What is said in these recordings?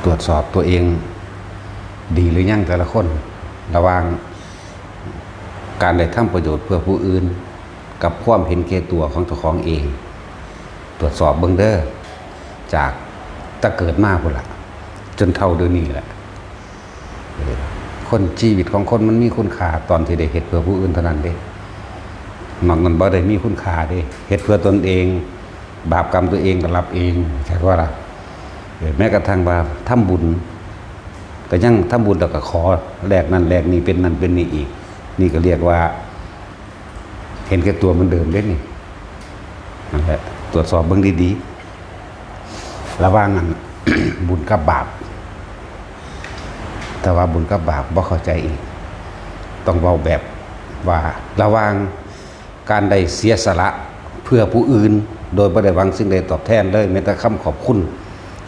ตรวจสอบตัวเองดีหรือยังแต่ละคนระหว่างการได้ทำประโยชน์เพื่อผู้อื่นกับความเห็นแก่ตัวของเจ้าของเองตรวจสอบเบิ่งเด้อจากตั้งเกิดมาพุ่นล่ะจนเท่าเดี๋ยวนี้แหละคนชีวิตของคนมันมีคุณค่าตอนที่ได้เฮ็ดเพื่อผู้อื่นเท่านั้นเด้นอกนั้นบ่ได้มีคุณค่าเด้เฮ็ดเพื่อตนเองบาปกรรมตัวเองก็รับเองใช่ว่าล่ะแม้กระทั่งว่าทำบุญก็ยังทำบุญแล้วก็ขอแลกนั่นแลกนี่เป็นนั่นเป็นนี่อีกนี่ก็เรียกว่าเห็นแก่ตัวเหมือนเดิมเด้นี่นั่นแหละตรวจสอบเบิ่งดีๆระหว่างนั้น บุญกับบาปแต่ว่าบุญกับบาปบ่เข้าใจอีกต้องเว้าแบบว่าระหว่างการได้เสียสละเพื่อผู้อื่นโดยบ่ได้หวังสิ่งใดตอบแทนเลยแม้แต่คำขอบคุณ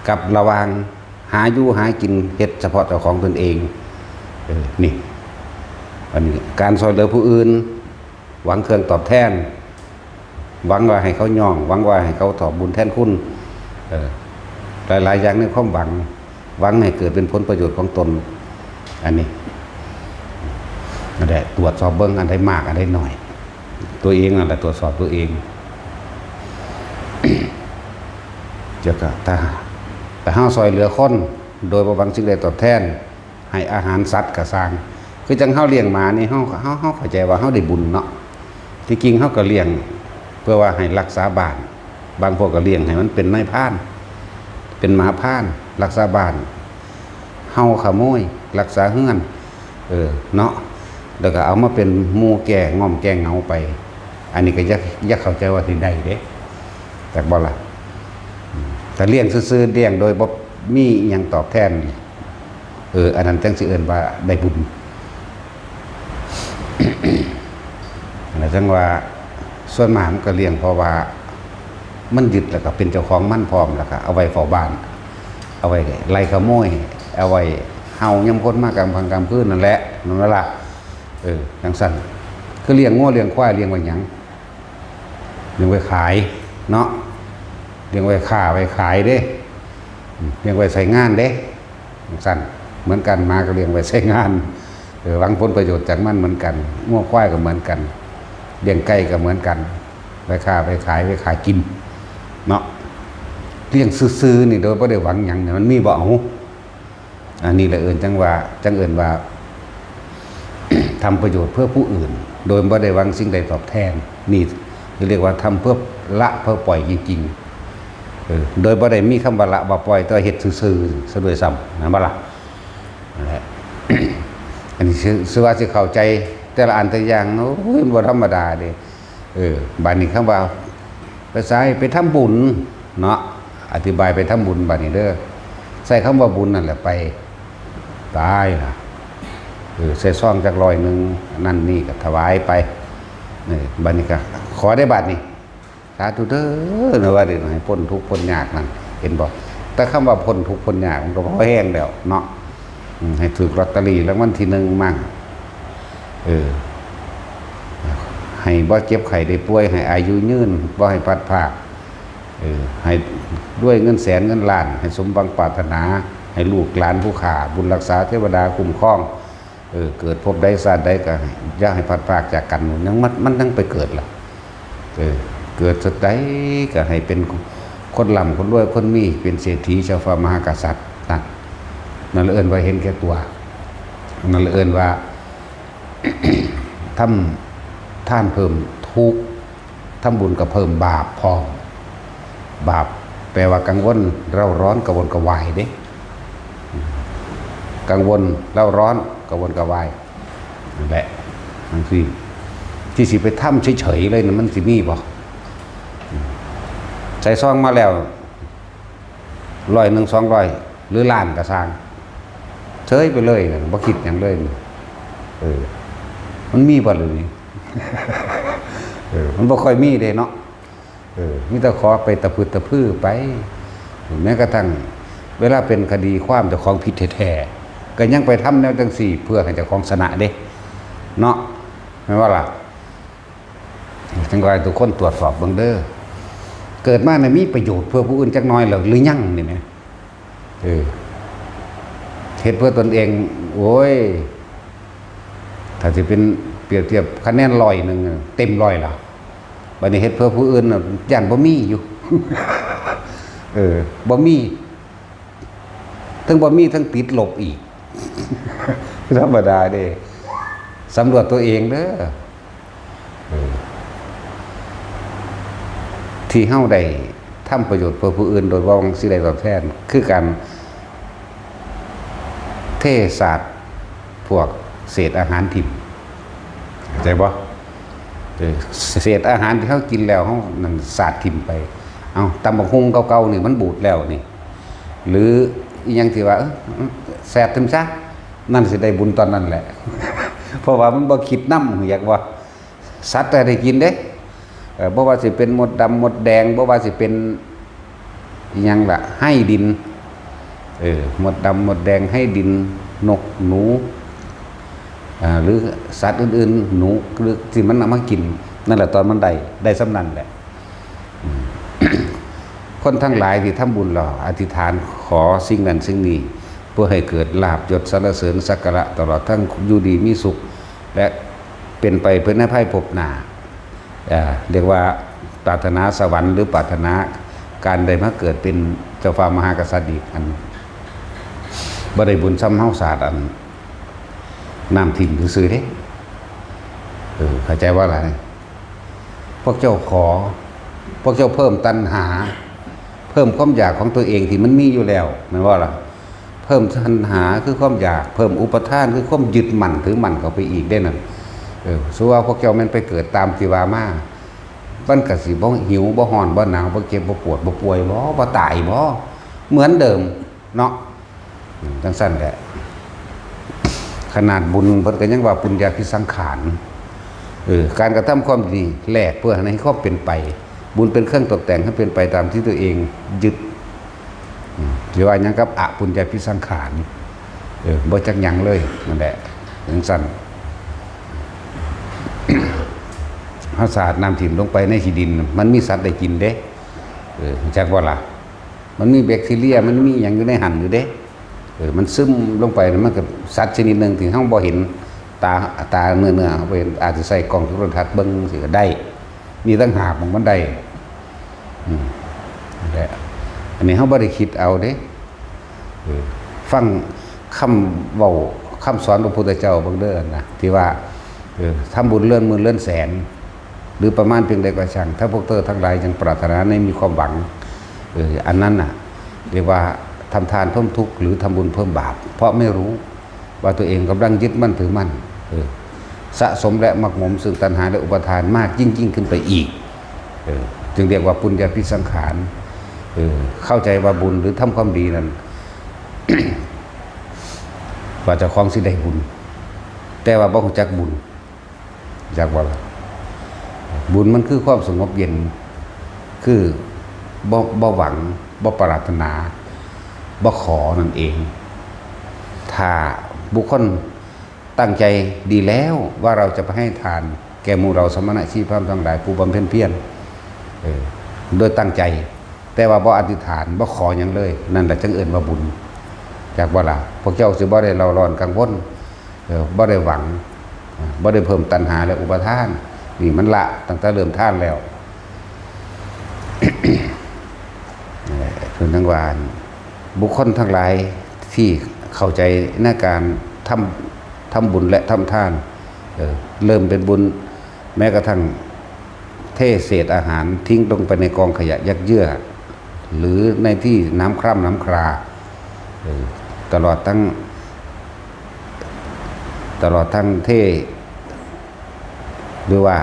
กับระหว่างหาอยู่หากินเฮ็ดเฉพาะเจ้าของตนเองนี่อันนี้การช่วยเหลือผู้อื่นหวังเครื่องตอบแทนหวังว่าให้เขาย่องหวังว่าให้เขาตอบบุญแทนคุณหลายๆอย่างในความหวังให้เกิดเป็นผลประโยชน์ของตนอันนี้นั่นแหละตรวจสอบเบิ่งอันใดมากอันใดน้อยตัวเองนั่นแหละตรวจสอบตัวเอง เจ้าก็แต่ห้าซอยเหลือคนโดยบ่หวังสิ่งใดตอบแทนให้อาหารสัตว์ก็สร้างคือจังเฮาเลี้ยงหมานี่เฮาเข้าใจว่าเฮาได้บุญเนาะที่จริงเฮาก็เลี้ยงเพื่อว่าให้รักษาบ้านบางพวกก็เลี้ยงให้มันเป็นนายพรานเป็นหมาพรานรักษาบ้านเฮาขโมยรักษาเฮือนเนาะแล้วก็เอามาเป็นหมู่แก่ง่อมแก่เงาไปอันนี้ก็อยากเข้าใจว่าสิได้เด้แต่บ่ล่ะแต่เลี้ยงซื่อๆเลี้ยงโดยบ่มีอิหยังตอบแทนอันนั้นจังสิเอิ้นว่าได้บุญ จังว่าส่วนมากมันก็เลี้ยงเพราะว่ามันยึดแล้วก็เป็นเจ้าของมันพร้อมแล้วก็เอาไว้เฝ้าบ้านเอาไว้ไล่ขโมยเอาไว้เฮายามคนมากลางพังกลางคืนนั่นแหละนั่นล่ะจังซั่นคือเลี้ยงงัวเลี้ยงควายเลี้ยงไว้หยังเลี้ยงไว้ขายเนาะเลี้ยงไว้ค้าไว้ขายเด้เลี้ยงไว้ใช้งานเด้จังซั่นเหมือนกันหมาก็เลี้ยงไว้ใช้งานหวังผลประโยชน์จากมันเหมือนกันงัวควายก็เหมือนกันเลี้ยงไก่ก็เหมือนกันไว้ค้าไว้ขายไว้ขายกินเนาะเลี้ยงซื่อๆนี่โดยบ่ได้หวังหยังเนี่ยมันมีบ่เอาอันนี้แหละจังเอิ้นว่า ทำประโยชน์เพื่อผู้อื่นโดยบ่ได้หวังสิ่งใดตอบแทนนี่เรียกว่าทำเพื่อละเพื่อปล่อยจริงๆโดยบ่ได้มีคำว่าละว่าปล่อยแต่เฮ็ดซื่อๆซะด้วยซ้ำนั่นบ่ล่ะนั่นแหละ อันนี้สิว่าสิเข้าใจแต่ละอันแต่อย่างโอ้ยบ่ธรรมดาเด้บัดนี้คำว่าไปใส่ไปทำบุญเนาะอธิบายไปทำบุญบัดนี้เด้อใส่คำว่าบุญนั่นแหละไปตายล่ะใส่ซองจัก100นึงนั่นนี่ก็ถวายไปนี่บัดนี้ก็ขอได้บัดนี้สาธุเด้อนะว่าได้ให้พ้นทุกข์พ้นยากนั่นเห็นบ่แต่คำว่าพ้นทุกข์พ้นยากมันก็พอแห้งแล้วเนาะให้ถูกลอตเตอรี่รางวัลที่1มั่งให้บ่เจ็บไข้ได้ป่วยให้อายุยืนบ่ให้พัดภาคให้ด้วยเงินแสนเงินล้านให้สมหวังปรารถนาให้ลูกหลานผู้ข้าบุญรักษาเทวดาคุ้มครองเกิดพบใดชาติใดก็อย่าให้พัดภาคจากกันยังมันทั้งไปเกิดล่ะเกิดสุดใดก็ให้เป็นคนร่ำคนรวยคนมีเป็นเศรษฐีชาวฟ้ามหากษัตริย์นั่นเอิ้นว่าเห็นแก่ตัวนั่นเอิ้นว่า ทำท่านเพิ่มทุกข์ทำบุญก็เพิ่มบาปพร้อมบาปแปลว่ากังวลเร่าร้อนกระวนกระวายเด้กังวลเร่าร้อนกระวนกระวายนั่นแหละนั่นสิที่สิไปทำเฉยๆเลยนะมันสิมีบ่ใส่ซองมาแล้ว100 200หรือล้านก็สร้างเฉยไปเลยบ่คิดหยังเลยมันมีบ่เลย มันบ่ค่อยมีเด้เนาะมีแต่ขอไปตะพึดตะพื้อไปแม้กระทั่งเวลาเป็นคดีความเจ้าของผิดแท้ๆก็ยังไปทำแนวจังซี่เพื่อให้เจ้าของชนะเด้เนาะแม่นว่าล่ะจังว่าทุกคนตรวจสอบเบิ่งเด้อเกิดมามีประโยชน์เพื่อผู้อื่นจักหน่อยหรือยังนี่แหม ฮ็ดเพื่อตนเองโอ้ยถ้าสิเป็นเปรียบเทียบคะแนน100นึงเต็ม100ล่ะบัดนี้เฮ็ดเพื่อผู้อื่นน่ะย่านบ่มีอยู่ บ่มีทั้งบ่มีทั้งติดลบอีก ธรรมดาเด้สำรวจตัวเองเด้อที่เฮาได้ทำประโยชน์เพื่อผู้อื่นโดยบ่หวังสิได้ตอบแทนคือการเทศาสตร์พวกเศษอาหารทิพย์เข้าใจบ่เศษอาหารที่เฮากินแล้วเฮานั่นสาดทิ่มไปเอาตำบักหุ่งเก่าๆนี่มันบูดแล้วนี่หรืออีหยังที่ว่าแซ่บถึงซะนั่นสิได้บุญตอนนั้นแหละ เพราะว่ามันบ่คิดนำอยากว่าสัตว์ได้กินเด้บ่ว่าสิเป็นมดดำมดแดงบ่ว่าสิเป็นอีหยังล่ะให้ดินมดดำมดแดงให้ดินนกหนูหรือสัตว์อื่นๆหนูหรือที่มันเอามากินนั่นแหละตอนมันได้สำนันแหละ คนทั้งหลายที่ทำบุญหล่ออธิษฐานขอสิ่งนั้นสิ่งนี้เพื่อให้เกิดลาภยศสรรเสริญสักการะตลอดทั้งอยู่ดีมีสุขและเป็นไปเพื่อให้ไพ่พบหน้าเรียกว่าปรารถนาสวรรค์หรือปรารถนาการได้มาเกิดเป็นเจ้าฟ้ามหากษัตริย์อีกอันบ่ได้บุญซ้ำเฮาศาสตร์อันน้ำทิ่มซื่อๆเด้เข้าใจว่าอะไรพวกเจ้าขอพวกเจ้าเพิ่มตัณหาเพิ่มความอยากของตัวเองที่มันมีอยู่แล้วแม่นว่าล่ะเพิ่มตัณหาคือความอยากเพิ่มอุปทานคือความยึดมั่นถือมั่นเข้าไปอีกได้นั่นสู้ว่าพวกเจ้ามันไปเกิดตามที่ว่ามามันก็สิบ่หิวบ่ร้อนบ่หนาวบ่เจ็บบ่ปวดบ่ป่วยบ่ตายบ่เหมือนเดิมเนาะจังซั่นแหละขนาดบุญเพิ่นก็ยังว่าปุญญาภิสังขารการกระทำความดีแลกเพื่อให้ความเป็นไปบุญเป็นเครื่องตกแต่งให้เป็นไปตามที่ตัวเองยึดหรือว่าหยังกับอปุญญาภิสังขารบ่จักหยังเลยนั่นแหละจังซั่น เฮาสาดน้ำถิ่มลงไปในขี้ดินมันมีสัตว์ได้กินเด้จักว่าล่ะมันมีแบคทีเรียมันมีหยังอยู่ในหั่นอยู่เด้มันซึมลงไปมันก็สัตว์ชนิดหนึ่งที่เฮาบ่เห็นตาเนื้อเว้นอาจจะใส่กล้องโทรทัศน์เบิ่งสิก็ได้มีตั้งหากมันได้นั่นแหละอันนี้เฮาบ่ได้คิดเอาเด้ฟังคำเว้าคำสอนของพระพุทธเจ้าเบิ่งเด้อนะที่ว่าทำบุญเลื่อนหมื่นเลื่อนแสนหรือประมาณเพียงใดก็ช่างถ้าพวกเธอทั้งหลายยังปรารถนาในมีความหวังอันนั้นน่ะเรียกว่าทำทานเพิ่มทุกข์หรือทำบุญเพิ่มบาปเพราะไม่รู้ว่าตัวเองกำลังยึดมั่นถือมั่นสะสมและหมักหมมซึ่งตัณหาและอุปทานมากยิ่งขึ้นไปอีกจึงเรียกว่าปุญญาภิสังขารเข้าใจว่าบุญหรือทำความดีนั้น ว่าจะคล้องสิได้บุญแต่ว่าบ่รู้จักบุญจักว่าบุญมันคือความสงบเย็นคือบ่หวังบ่ปรารถนาบ่ขอนั่นเองถ้าบุคคลตั้งใจดีแล้วว่าเราจะไปให้ทานแก่หมู่เราสมณะชีพทั้งหลายผู้บำเพ็ญเพียรโดยตั้งใจแต่ว่าบ่อธิษฐานบ่ขอหยังเลยนั่นแหละจึงเอิ้นว่าบุญจักว่าล่ะพวกเจ้าสิบ่ได้เร่าร้อนกังวลบ่ได้หวังบ่ได้เพิ่มตัณหาและอุปทานนี่มันละตั้งแต่เริ่มท่านแล้ว คือทั้งวานบุคคลทั้งหลายที่เข้าใจในการทำบุญและทำทานเริ่มเป็นบุญแม้กระทั่งเทเศษอาหารทิ้งลงไปในกองขยะยักเยื่อหรือในที่น้ำคร่ำน้ำคราตลอดทั้งเทหรือว่า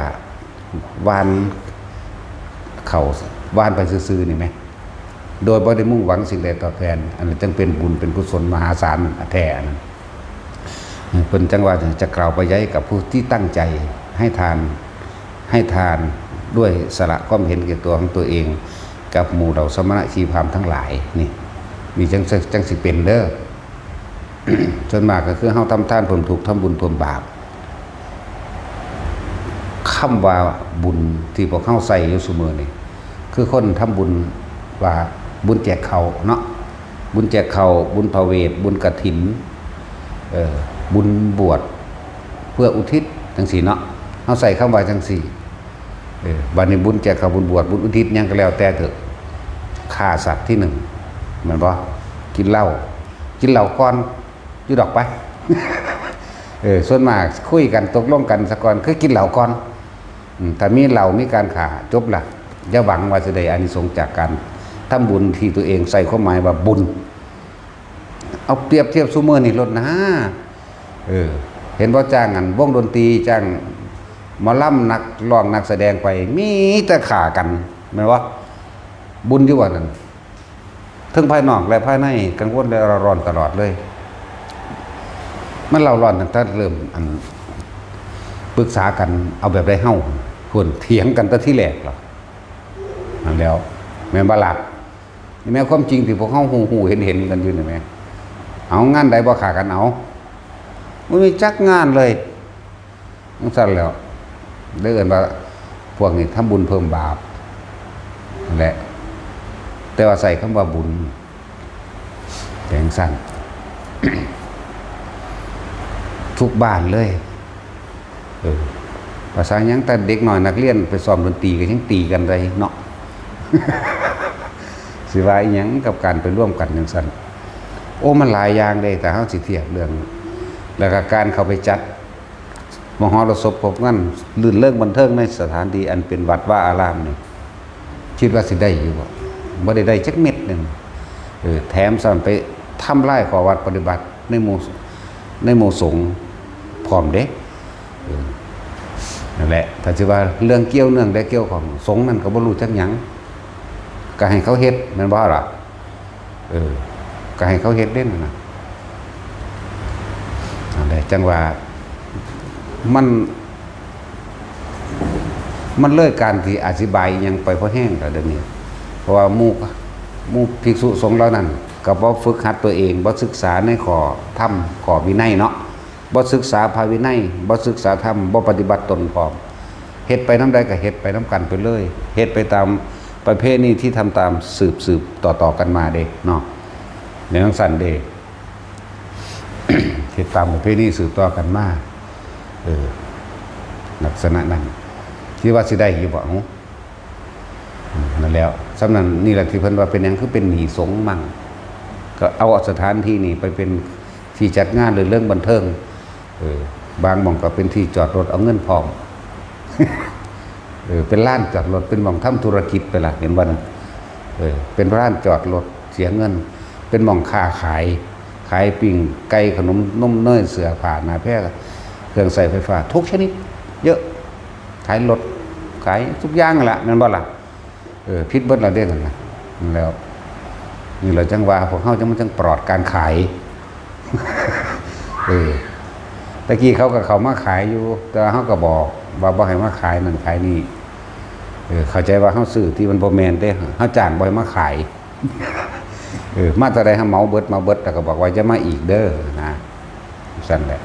วานเขาวานไปซื่อๆนี่ไหมโดยบ่ได้มุ่งหวังสิ่งใดตอบแทนอันนั้นจึงเป็นบุญเป็นกุศลมหาศาลแท้นั้นเพิ่นจังว่าจะกล่าวไปย้ายกับผู้ที่ตั้งใจให้ทานด้วยสละความเห็นแก่ตัวของตัวเองกับหมู่เหล่าสมณะชีพราหมณ์ทั้งหลายนี่มีจังสิเป็นเด้อ ส่วนมากก็คือเฮาทำทานเพิ่มทุกข์ทำบุญเพิ่มบาปคำว่าบุญที่พวกเฮาใส่อยู่เสมอนี่คือคนทำบุญว่าบุญแจกเขาเนาะบุญแจกเขาบุญพระเวทบุญกฐิน บุญบวชเพื่ออุทิศจังสี่เนาะเฮาใส่คำว่าจังสี่บัดนี้บุญแจกข้าวบุญบวชบุญอุทิศหยังก็แล้วแต่เถอะฆ่าสัตว์ที่หนึ่งแม่นบ่กินเหล้าก่อนอยู่ดอกไป ส่วนมากคุยกันตกลงกันซะก่อนคือกินเหล้าก่อนถ้ามีเหล้ามีการฆ่าจบละอย่าหวังว่าจะได้อานิสงส์จากการทำบุญที่ตัวเองใส่ความหมายว่าบุญเอาเปรียบเทียบซุมื้อนี่ลดนะเห็นบ่จ้างวงดนตรีจ้างหมอลำนักร้องนักแสดงไปมีแต่ฆ่ากันแม่นบ่บุญอยู่ว่านั่นทั้งภายนอกและภายในกังวลและร้อนตลอดเลยมันเราร้อนตั้งแต่เริ่มปรึกษากันเอาแบบไรเฮ้าควรเถียงกันตั้งที่แรกหรอนั่นแล้วแม่นบ่ล่ะนี่แม่ความจริงที่พวกเฮาหูเห็นกันอยู่นี่แม่เอางานใดบ่ฆ่ากันเอาบ่มีจักงานเลยจังซั่นแล้วได้เอิ้นว่าพวกนี้ทำบุญเพิ่มบาปนั่นแหละแต่ว่าใส่คำว่าบุญแข็งสั้น ทุกบ้านเลยภาษายังแต่เด็กหน่อยนักเรียนไปซ้อมดนตรีก็ยังตีกันเลยเนาะ สิว่าอีหยังกับการไปร่วมกันจังซั่นโอ้มันหลายอย่างเลยแต่เฮาสิเทียบเรื่องแล้วก็การเข้าไปจัดมหรสพพบงั้นลื่นเริงบันเทิงในสถานที่อันเป็นวัดว่าอารามนี่คิดว่าสิได้อยู่บ่ได้จักเม็ดนึงแถมสั่นไปทำลายข้อวัดปฏิบัติในหมู่สงฆ์พร้อมเด้นั่นแหละถ้าสิว่าเรื่องเกี่ยวเนื่องได้เกี่ยวของสงฆ์นั่นก็บ่รู้จักหยังก็ให้เขาเฮ็ดแม่นบ่ล่ะก็ให้เขาเฮ็ดเด้นั่นน่ะนั่นแหละจังว่ามันเลิกการที่อธิบายยังไปพอแห้งแล้วเดี๋ยวนี้เพราะว่าหมู่ภิกษุสงฆ์เหล่านั้นก็บ่ฝึกหัดตัวเองบ่ศึกษาในข้อธรรมข้อวินัยเนาะบ่ศึกษาภาวินัยบ่ศึกษาธรรมบ่ปฏิบัติตนพร้อมเฮ็ดไปนำใดก็เฮ็ดไปนำกันไปเลยเฮ็ดไปตามประเพณีที่ทำตามสืบต่อกันมาเด้เนาะในจังซั่นเด้ เฮ็ดตามประเพณีสืบต่อกันมาลักษณะนั้นที่ว่าสิได้อยู่บ่นั่นแล้วสำนั้นนี่แหละที่เพิ่นว่าเป็นหยังคือเป็นหนีสงฆ์มั่งก็เอาสถานที่นี่ไปเป็นที่จัดงานหรือเรื่องบันเทิงบางหม่องก็เป็นที่จอดรถเอาเงินพร้อม เป็นร้านจอดรถเป็นหม่องทำธุรกิจไปล่ะเห็นบ่นั่นเป็นร้านจอดรถเสียเงินเป็นหม่องค้าขายปิ้งไก่ขนมนมเนยเสื้อผ้าหน้าแพรเครื่องใช้ไฟฟ้าทุกชนิดเยอะขายรถขายทุกอย่างนั่นแหละแม่นบ่ล่ะผิดเบิดละเด้นั่นน่ะแล้วนี่เราจังว่าพวกเฮาจังปลอดการขาย ตะกี้เขาก็เข้ามาขายอยู่แต่เฮาก็บอกว่าบ่ให้มาขายนั่นขายนี่เข้าใจว่าเฮาซื้อที่มันบ่แม่นเด้เฮาจ้างบ่ให้มาขาย มาเท่าใดเฮาเหมาเบิดแล้วก็บอกว่าจะมาอีกเด้อนะสั่นแหละ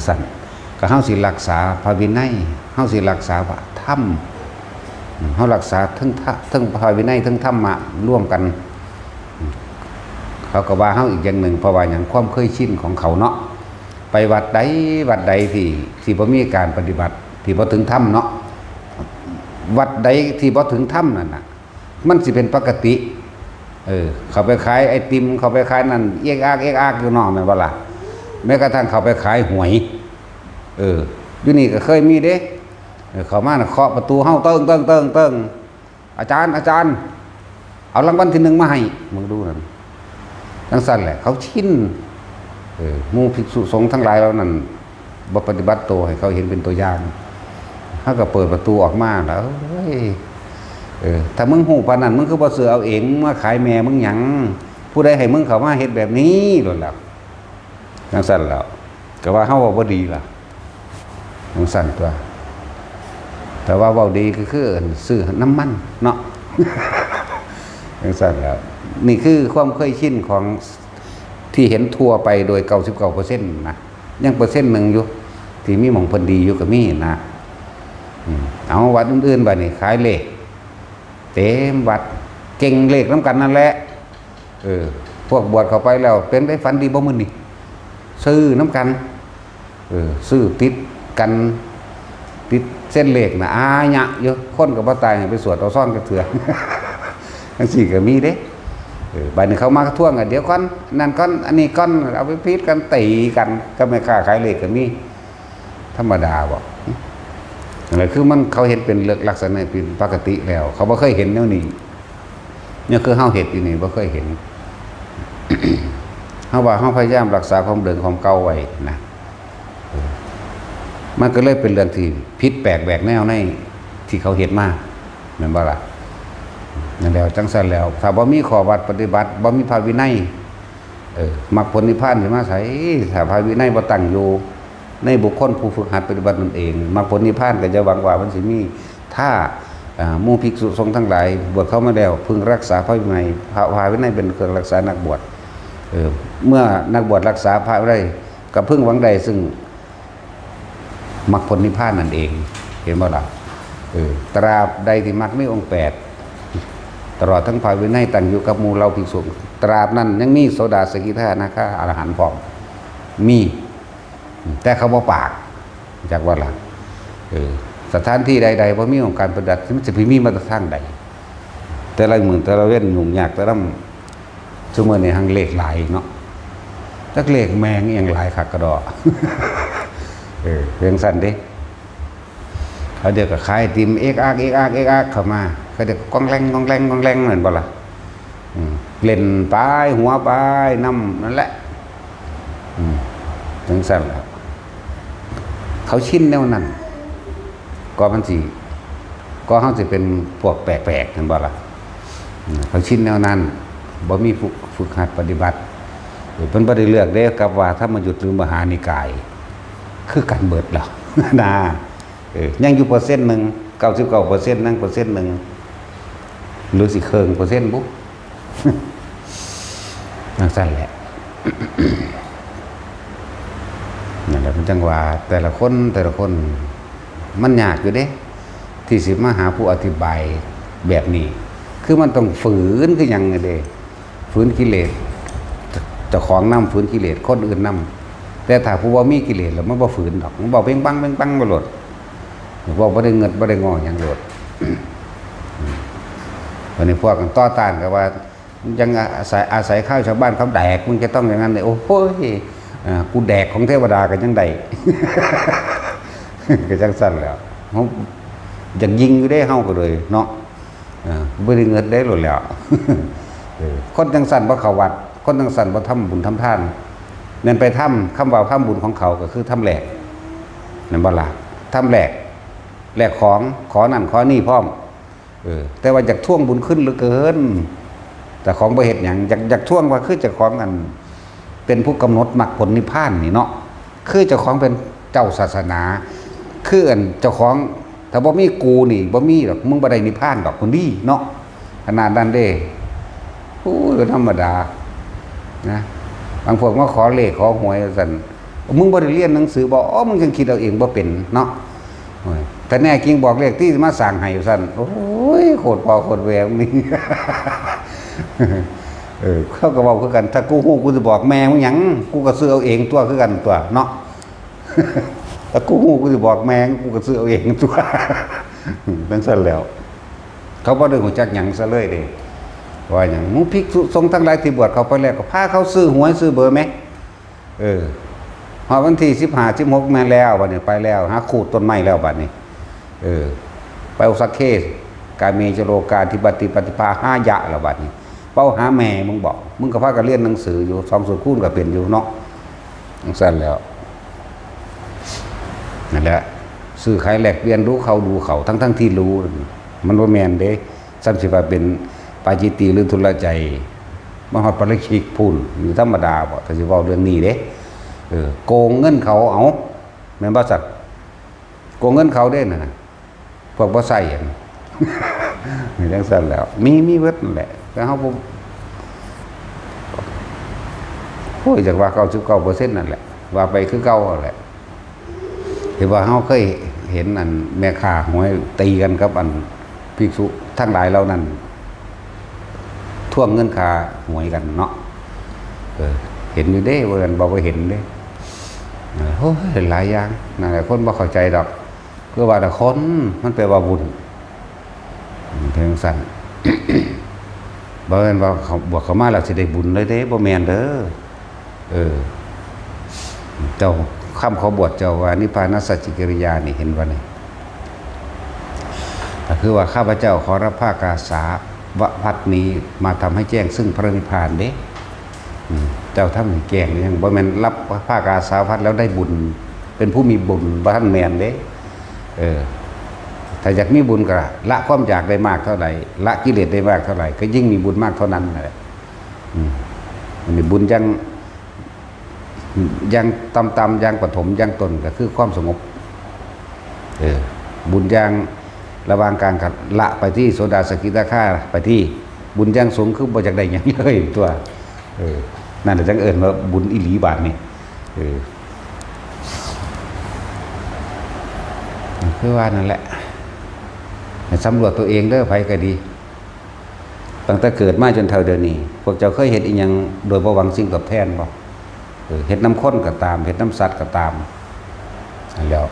สั่นก็เฮาสิรักษาพระวินัยเฮาสิรักษาพระธรรมเฮารักษาทั้งพระวินัยทั้งธรรมะร่วมกันเขาก็ว่าเฮาอีกอย่างหนึ่งเพราะว่าอย่างความเคยชินของเขาเนาะไปวัดใดที่บ่มีการปฏิบัติที่บ่ถึงธรรมเนาะวัดใดที่บ่ถึงธรรมนั่นน่ะมันสิเป็นปกติเขาไปขายไอติมเขาไปขายนั่นเอียกอากอยู่เนาะแม่นบ่ล่ะแม้กระทั่งเขาไปขายหวยอยู่นี่ก็เคยมีเด้เขามาเคาะประตูเฮาเติ้งอาจารย์เอารางวัลที่1มาให้มึงดูนั่นจังซั่นแหละเขาชินหมู่ภิกษุสงฆ์ทั้งหลายเหล่านั้นบ่ปฏิบัติตัวให้เขาเห็นเป็นตัวอย่างเฮาก็เปิดประตูออกมาแล้วถ้ามึงฮู้ปานนั้นมึงคือบ่ซื้อเอาเองมาขายแม่มึงหยังผู้ใดให้มึงเข้ามาเฮ็ดแบบนี้โดนแล้วจังซั่นแล้วก็ว่าเฮาบ่ดีล่ะจังซั่นตัวแต่ว่าเว้าดีก็คือซื้อน้ำมันเนาะ จังซั่นแล้วนี่คือความเคยชินของที่เห็นทั่วไปโดย 99% นะยังเปอร์เซ็นต์นึงอยู่ที่มีหม่องเพิ่นดีอยู่ก็มีนะเอาวัดอื่นๆบัดนี้ขายเลขเต็มวัดเก่งเลขนำกันนั่นแหละพวกบวชเข้าไปแล้วเป็นได้ฝันดีบ่มื้อนี้ ซื้อน้ำกันซื้อติดกันติดเส้นเหล็กนะหยะเยอะคนกับบ่ตายไปสวดเอาซ่อนกระเถื่อ ทั้งสี่ก็มีเด้ใบหนึ่งเขามาท่วงกันเดี๋ยวก้อนนั่นก้อนอันนี้ก้อนเอาไปพีดกันตีกันก็ไม่ค่าขายเหล็กก็มีธรรมดาบอกอะไรคือมันเขาเห็นเป็นลักษณะเป็นปกติแล้ว เขาบ่เคยเห็นแนวนี้เนี่ยคือเฮาเห็ดอยู่นี่บ่เคยเห็น เฮาว่าเฮาพยายามรักษาความเดิมความเก่าไว้นะมันก็เลยเป็นเรื่องที่ผิดแปลกแหวกแนวในที่เขาเห็นมาแม่นบ่ล่ะนั่นแล้วจังซั่นแล้วถ้าบ่มีข้อวัดปฏิบัติบ่มีพระวินัยมรรคผลนิพพานสิมาไสถ้าพระวินัยบ่ตั้งอยู่ในบุคคลผู้ฝึกหัดปฏิบัติตนเองมรรคผลนิพพานก็จะหวังว่ามันสิมีถ้าหมู่ภิกษุสงฆ์ทั้งหลายบวชเข้ามาแล้วพึงรักษาพระวินัยพระวินัยเป็นเครื่องรักษานักบวชเมื่อนักบวชรักษาพระวินัยก็พึงหวังใดซึ่งมรรคผลนิพพานนั่นเองเห็นบ่ล่ะตราบใดที่มรรคมีองค์8ตลอดทั้งพระวินัยตั้งอยู่กับหมู่เราภิกษุตราบนั้นยังมีโสดาสกิทานาคาอรหันต์พร้อมมีแต่เขาบ่ปากจากว่าล่ะสถานที่ใดๆบ่มีองค์การปฏิบัติมันจะมีมาตรฐานใดแต่ละมื้อแต่ละเว้นยุ่งยากแต่ละซุมื้อนี้หังเลขหลายเนาะจักเลขแมงอีหยังหลายคักกระดอ เรื่องสั้นดิเขาเดี๋ยวก็ขายติมเอกอักเข้ามาเขาเดี๋ยวก้องแรงเหมือนบ่ล่ะเล่นปลายหัวปลายน้ำนั่นแหละถึงสั้นแล้วเขาชินแนวนั้นก็มันสิก็เขาจะเป็นพวกแปลกๆเห็นบ่ล่ะเขาชินแนวนั้นบ่มีฝึกหัดปฏิบัติเพิ่นบ่ได้เลือกเด้กับว่าถ้ามันหยุดหรือมหานิกายคือกันเบิดแล้วนะยังอยู่%นึง 99%นั่ง%นึงหรือสิเครื่อง%บุ๊นั่นสั่นแหละ นั่นแหละเป็นจังหวะแต่ละคนมันยากอยู่เด้ที่สิมาหาผู้อธิบายแบบนี้คือมันต้องฝืนคือหยังไงเด้ฝืนกิเลสเจ้าของนำฝืนกิเลสคนอื่นนำแต่ถ้าผู้ว่ามีกิเลสแล้วมันบ่ฝืนดอกมันบอกเพ่งปังบ่หลดบอกบ่ได้เงินบ่ได้งอหยังหลด วันนี้พวกกันต่อต้านก็ว่ายังอาศัยข้าวชาวบ้านเขาแดกมึงจะต้องอย่างนั้นเลยโอ้โหกูแดกของเทวดากันยังได ก็จังสั่นแล้วเขาอยากยิงอยู่ได้เฮาก็เลยเนาะบ่ได้เงินได้หลดแล้ว คนจังสั่นบ่เข้าวัดคนจังสั่นบ่ทำบุญทำทานนั่นไปทำคำว่าทำบุญของเขาก็คือทำแหลกนั่นบ่ล่ะทำแหลกของขอนั่นขอนี่พร้อมแต่ว่าอยากท่วงบุญขึ้นเหลือเกินแต่ของบ่เฮ็ดหยังอยากท่วงว่าคือเจ้าของกันเป็นผู้กำหนดมรรคผลนิพพานนี่เนาะคือเจ้าของเป็นเจ้าศาสนาคืออันเจ้าของถ้าบ่มีกูนี่บ่มีดอกมึงบ่ได้นิพพานดอกคนดีเนาะขนาดนั้นเด้โอ้ยธรรมดานะบางพวกมาขอเลขขอหวยสั่นมึงบ่ได้เรียนหนังสือบ่มึงยังคิดเอาเองบ่เป็นเนาะแต่แน่จริงบอกเลขที่มาสั่งให้สั่นโอ้ยโคตรพอโคตรแววนี่ เขาก็บอกคือกันถ้ากูฮู้กูจะบอกแม่มึงหยังกูก็ซื้อเอาเองตัวคือกันตัวเนาะ ถ้ากูฮู้กูจะบอกแม่กูก็ซื้อเอาเองตัว เป็นซั่นแล้วเขาบ่ได้รู้จักหยังซะเลยเด้ว่าหยังหมู่ภิกษุสงฆ์ทั้งหลายที่บวชเขาไปแล้วก็พาเขาซื้อหวยซื้อเบอร์แม่พอวันที่15 16แม่แล้วบัดนี้ไปแล้วหาขูดต้นไม้แล้วบัดนี้ไปอุสักเคกาเมจโลกาธิปติปฏิภา5ยะแล้วบัดนี้เป้าหาแม่มึงบอกมึงก็พากันเรียนหนังสืออยู่2สูตรคูณก็เป็นอยู่เนาะจังซั่นแล้วนั่นแหละซื้อขายแลกเปลี่ยนรู้เขาทั้งที่รู้มันบ่แม่นเด้ซ้ํสิว่าเป็นปาจิตติหรือทุลใจมหาปริคิกพูนอยู่ธรรมดาบ่ถ้าสิเว้าเรื่องนี้เด้โกงเงินเขาเอาแม่นบ่สัตว์โกงเงินเขาเด้น่ะพวกบ่ใส่หยังนี่จังซั่นแล้วมีเบิดนั่นแหละแต่เฮาบ่โอ้ยจักว่า 99% นั่นแหละว่าไปคือเก่านั่นแหละที่ว่าเฮาเคยเห็นอันแม่ค้าหวยตีกันกับอันภิกษุทั้งหลายเหล่านั้นท่วงเงินค่าหวยกันเนาะเห็นอยู่เด้ว่ากันบ่เห็นเด้ โอ้ยหลายอย่างนั่นแหละคนบ่เข้าใจดอกคือว่าแต่คนมันแปลว่าบุญเพียงสั้น บ่แม่นว่าเขาบวกเข้ามาแล้วสิได้บุญเลยเด้บ่แม่นเด้อเจ้าคำเขาบวชเจ้าว่านิพพานสัจจิกิริยานี่เห็นบ่นี่ก็คือว่าข้าพเจ้าขอรับภาคอาสาวพัดนี้มาทำให้แจ้งซึ่งพระนิพพานเด้เจ้าทำให้แจ้งยังบ่แม่นรับภาคอาสาพัดแล้วได้บุญเป็นผู้มีบุญบ่ทันแม่นเด้ถ้าอยากมีบุญก็ละความอยากได้มากเท่าไหร่ละกิเลสได้มากเท่าไหร่ก็ยิ่งมีบุญมากเท่านั้นแหละอันนี้บุญยังต่ำยังปฐมยังต้นก็คือความสงบบุญยังระหว่างกลางกับละไปที่โสดาสกิทาคาไปที่บุญยังสูงคือบ่อยากได้หยังเลยตัวนั่นแหละจังเอิ้นว่าบุญอีหลีบาดนี่คือว่านั่นแหละสำรวจตัวเองเด้อไผก็ดีตั้งแต่เกิดมาจนเท่าเดี๋ยวนี้พวกเจ้าเคยเฮ็ดอีหยังโดยบ่หวังสิ่งตอบแทนบ่เฮ็ดน้ำข้นก็ตามเฮ็ดน้ำสัตว์ก็ตามแล้ว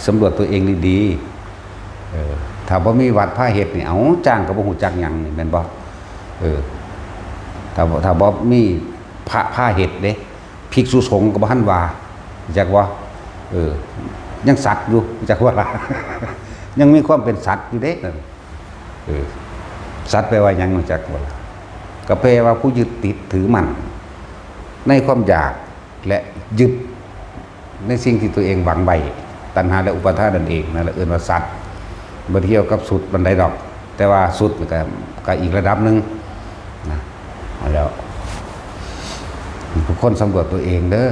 สำรวจตัวเองดีๆถ้าบ่มีวัดผ้าเฮ็ดนี่เอาจ้างก็บ่ฮู้จักหยังนี่แม่นบ่ถ้าบ่มีผ้าเฮ็ดเด้ภิกษุสงฆ์ก็บ่ทันว่าจักว่ายังสัตว์อยู่จักว่าล่ะ ยังมีความเป็นสัตว์อยู่เด้สัตว์แปลว่าหยังจักว่าล่ะก็แปลว่าผู้ยึดติดถือมั่นในความอยากและยึดในสิ่งที่ตัวเองหวังไว้ตัณหาและอุปาทานนั่นเองนั่นแหละเอิ้นว่าสัตว์บ่เที่ยวกับสุดบันไดดอกแต่ว่าสุดก็อีกระดับนึงนะเอาแล้วทุกคนสำรวจตัวเองเด้อ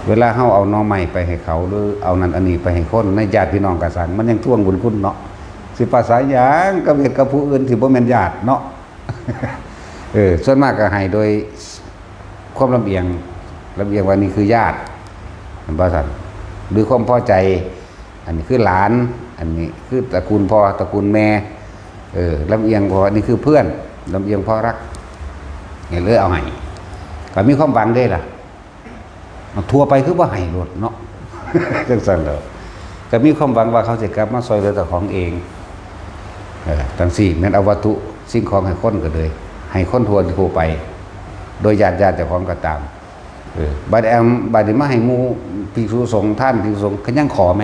เวลาเฮาเอาน้องใหม่ไปให้เขาหรือเอานั้นอันนี้ไปให้คนในญาติพี่น้องกะสังมันยังท่วงบุญคุณเนาะสิภาษาหยังกับเฮ็ดกับผู้อื่นสิบ่แม่นญาติเนาะ ส่วนมากก็ให้โดยความลำเอียงว่านี่คือญาติมันบ่ซั่นหรือความพอใจอันนี้คือหลานอันนี้คือตระกูลพ่อตระกูลแม่ลำเอียงเพราะนี่คือเพื่อนลำเอียงเพราะรักเนี่ยเลยเอาให้ก็มีความหวังได้ล่ะทัวไปคือว่าให้รถเนาะ จังซั่นแล้วก็มีความหวังว่าเขาจะกลับมาซอยเหลือเจ้าของเองทั้งสี่แม่นเอาวัตถุสิ่งของให้คนก็เลยให้คนทั่วไปโดยญาติเจ้าของก็ตามบัดนี้มาให้หมู่ภิกษุสงฆ์ท่านภิกษุสงฆ์ก็ยังขอไหม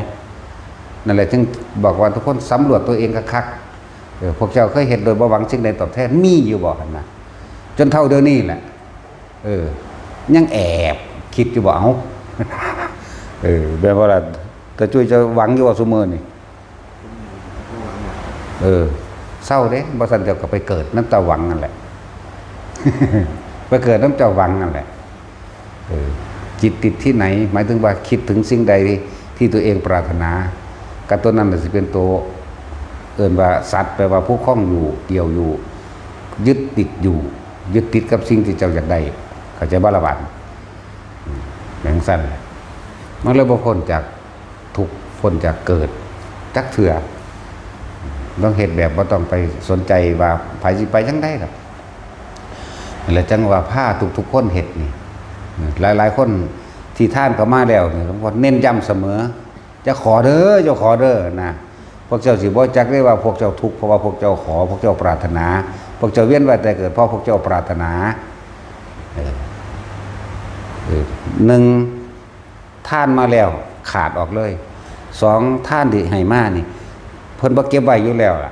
นั่นแหละจึงบอกว่าทุกคนสำรวจตัวเองคักพวกเจ้าเคยเห็นโดยบ่หวังสิ่งใดตอบแทนมีอยู่บ่หั่นน่ะจนเท่าเดี๋ยวนี้แหละยังแอบคิดอยู่บ่เอาแบบว่าแต่ช่วยจะหวังอยู่ว่าซุมื้อนี่เศร้าเด้บ่ซั่นเดี๋ยวก็ไปเกิดน้ำตาหวังนั่นแหละ ไปเกิดน้ำเจ้าหวังนั่นแหละจิตติดที่ไหนหมายถึงว่าคิดถึงสิ่งใดที่ตัวเองปรารถนากับตัวนั้นสิเป็นตัวเอิ้นว่าสัตว์แปลว่าผู้คล้องอยู่เกี่ยวอยู่ยึดติดอยู่ยึดติดกับสิ่งที่เจ้าอยากได้เข้าใจบ่ล่ะบาดแบ่งสั้นมันเลยบ่พ้นจากทุกข์พ้นจากเกิดจักเถื่อต้องเฮ็ดแบบบ่ต้องไปสนใจว่าไผสิไปจังได๋ครับแล้วจังว่าผ้าทุกๆคนเฮ็ดนี่หลายๆคนที่ท่านเข้ามาแล้วนี่หลวงพ่อเน้นย้ำเสมอจะขอเด้อเจ้าขอเด้อนะพวกเจ้าสิบ่จักได้ว่าพวกเจ้าทุกข์เพราะว่าพวกเจ้าขอพวกเจ้าปรารถนาพวกเจ้าเวียนว่ายแต่เกิดเพราะพวกเจ้าปรารถนาหนึ่งท่านมาแล้วขาดออกเลยสองท่านที่ให้มานี่เพิ่นบ่เก็บไว้อยู่แล้วล่ะ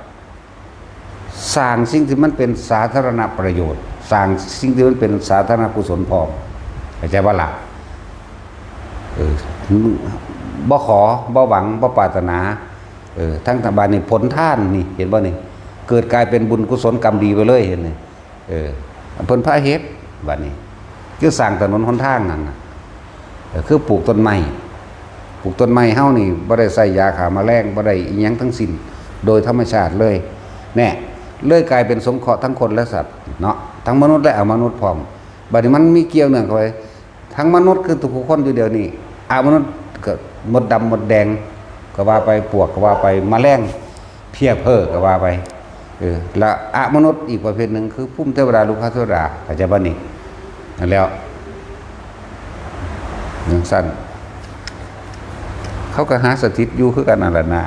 สร้างสิ่งที่มันเป็นสาธารณประโยชน์สร้างสิ่งที่มันเป็นสาธารณกุศลพร้อมเข้าใจบ่ล่ะบ่ขอบ่หวังบ่ปรารถนาทั้งทบานนี่ผลท่านนี่เห็นบ่นี่เกิดกลายเป็นบุญกุศลกรรมดีไปเลยเห็นนี่เพิ่นพาเฮ็ดบัดนี้คือสร้างถนนหนทางนั่นน่ะคือปลูกต้นไม้เฮานี่บ่ได้ใส่ยาฆ่าแมลงบ่ได้อีหยังทั้งสิ้นโดยธรรมชาติเลยแน่เลยกลายเป็นสงเคราะห์ทั้งคนและสัตว์เนาะทั้งมนุษย์และอมนุษย์พร้อมบัดนี้มันมีเกี่ยวเนื่องกันไว้ทั้งมนุษย์คือทุกคนอยู่เดียวนี้อมนุษย์ก็มดดำมดแดงก็ว่าไปปวกก็ว่าไปแมลงเพี้ยเพ้อก็ว่าไปแล้วอมนุษย์อีกประเภทหนึ่งคือภูมิเทวดาลูกค้าเทวดาเข้าใจบ่นี่นั่นแล้ว อย่างสั้นเขาก็หาสถิตอยู่คือกันนั่นแหละนะ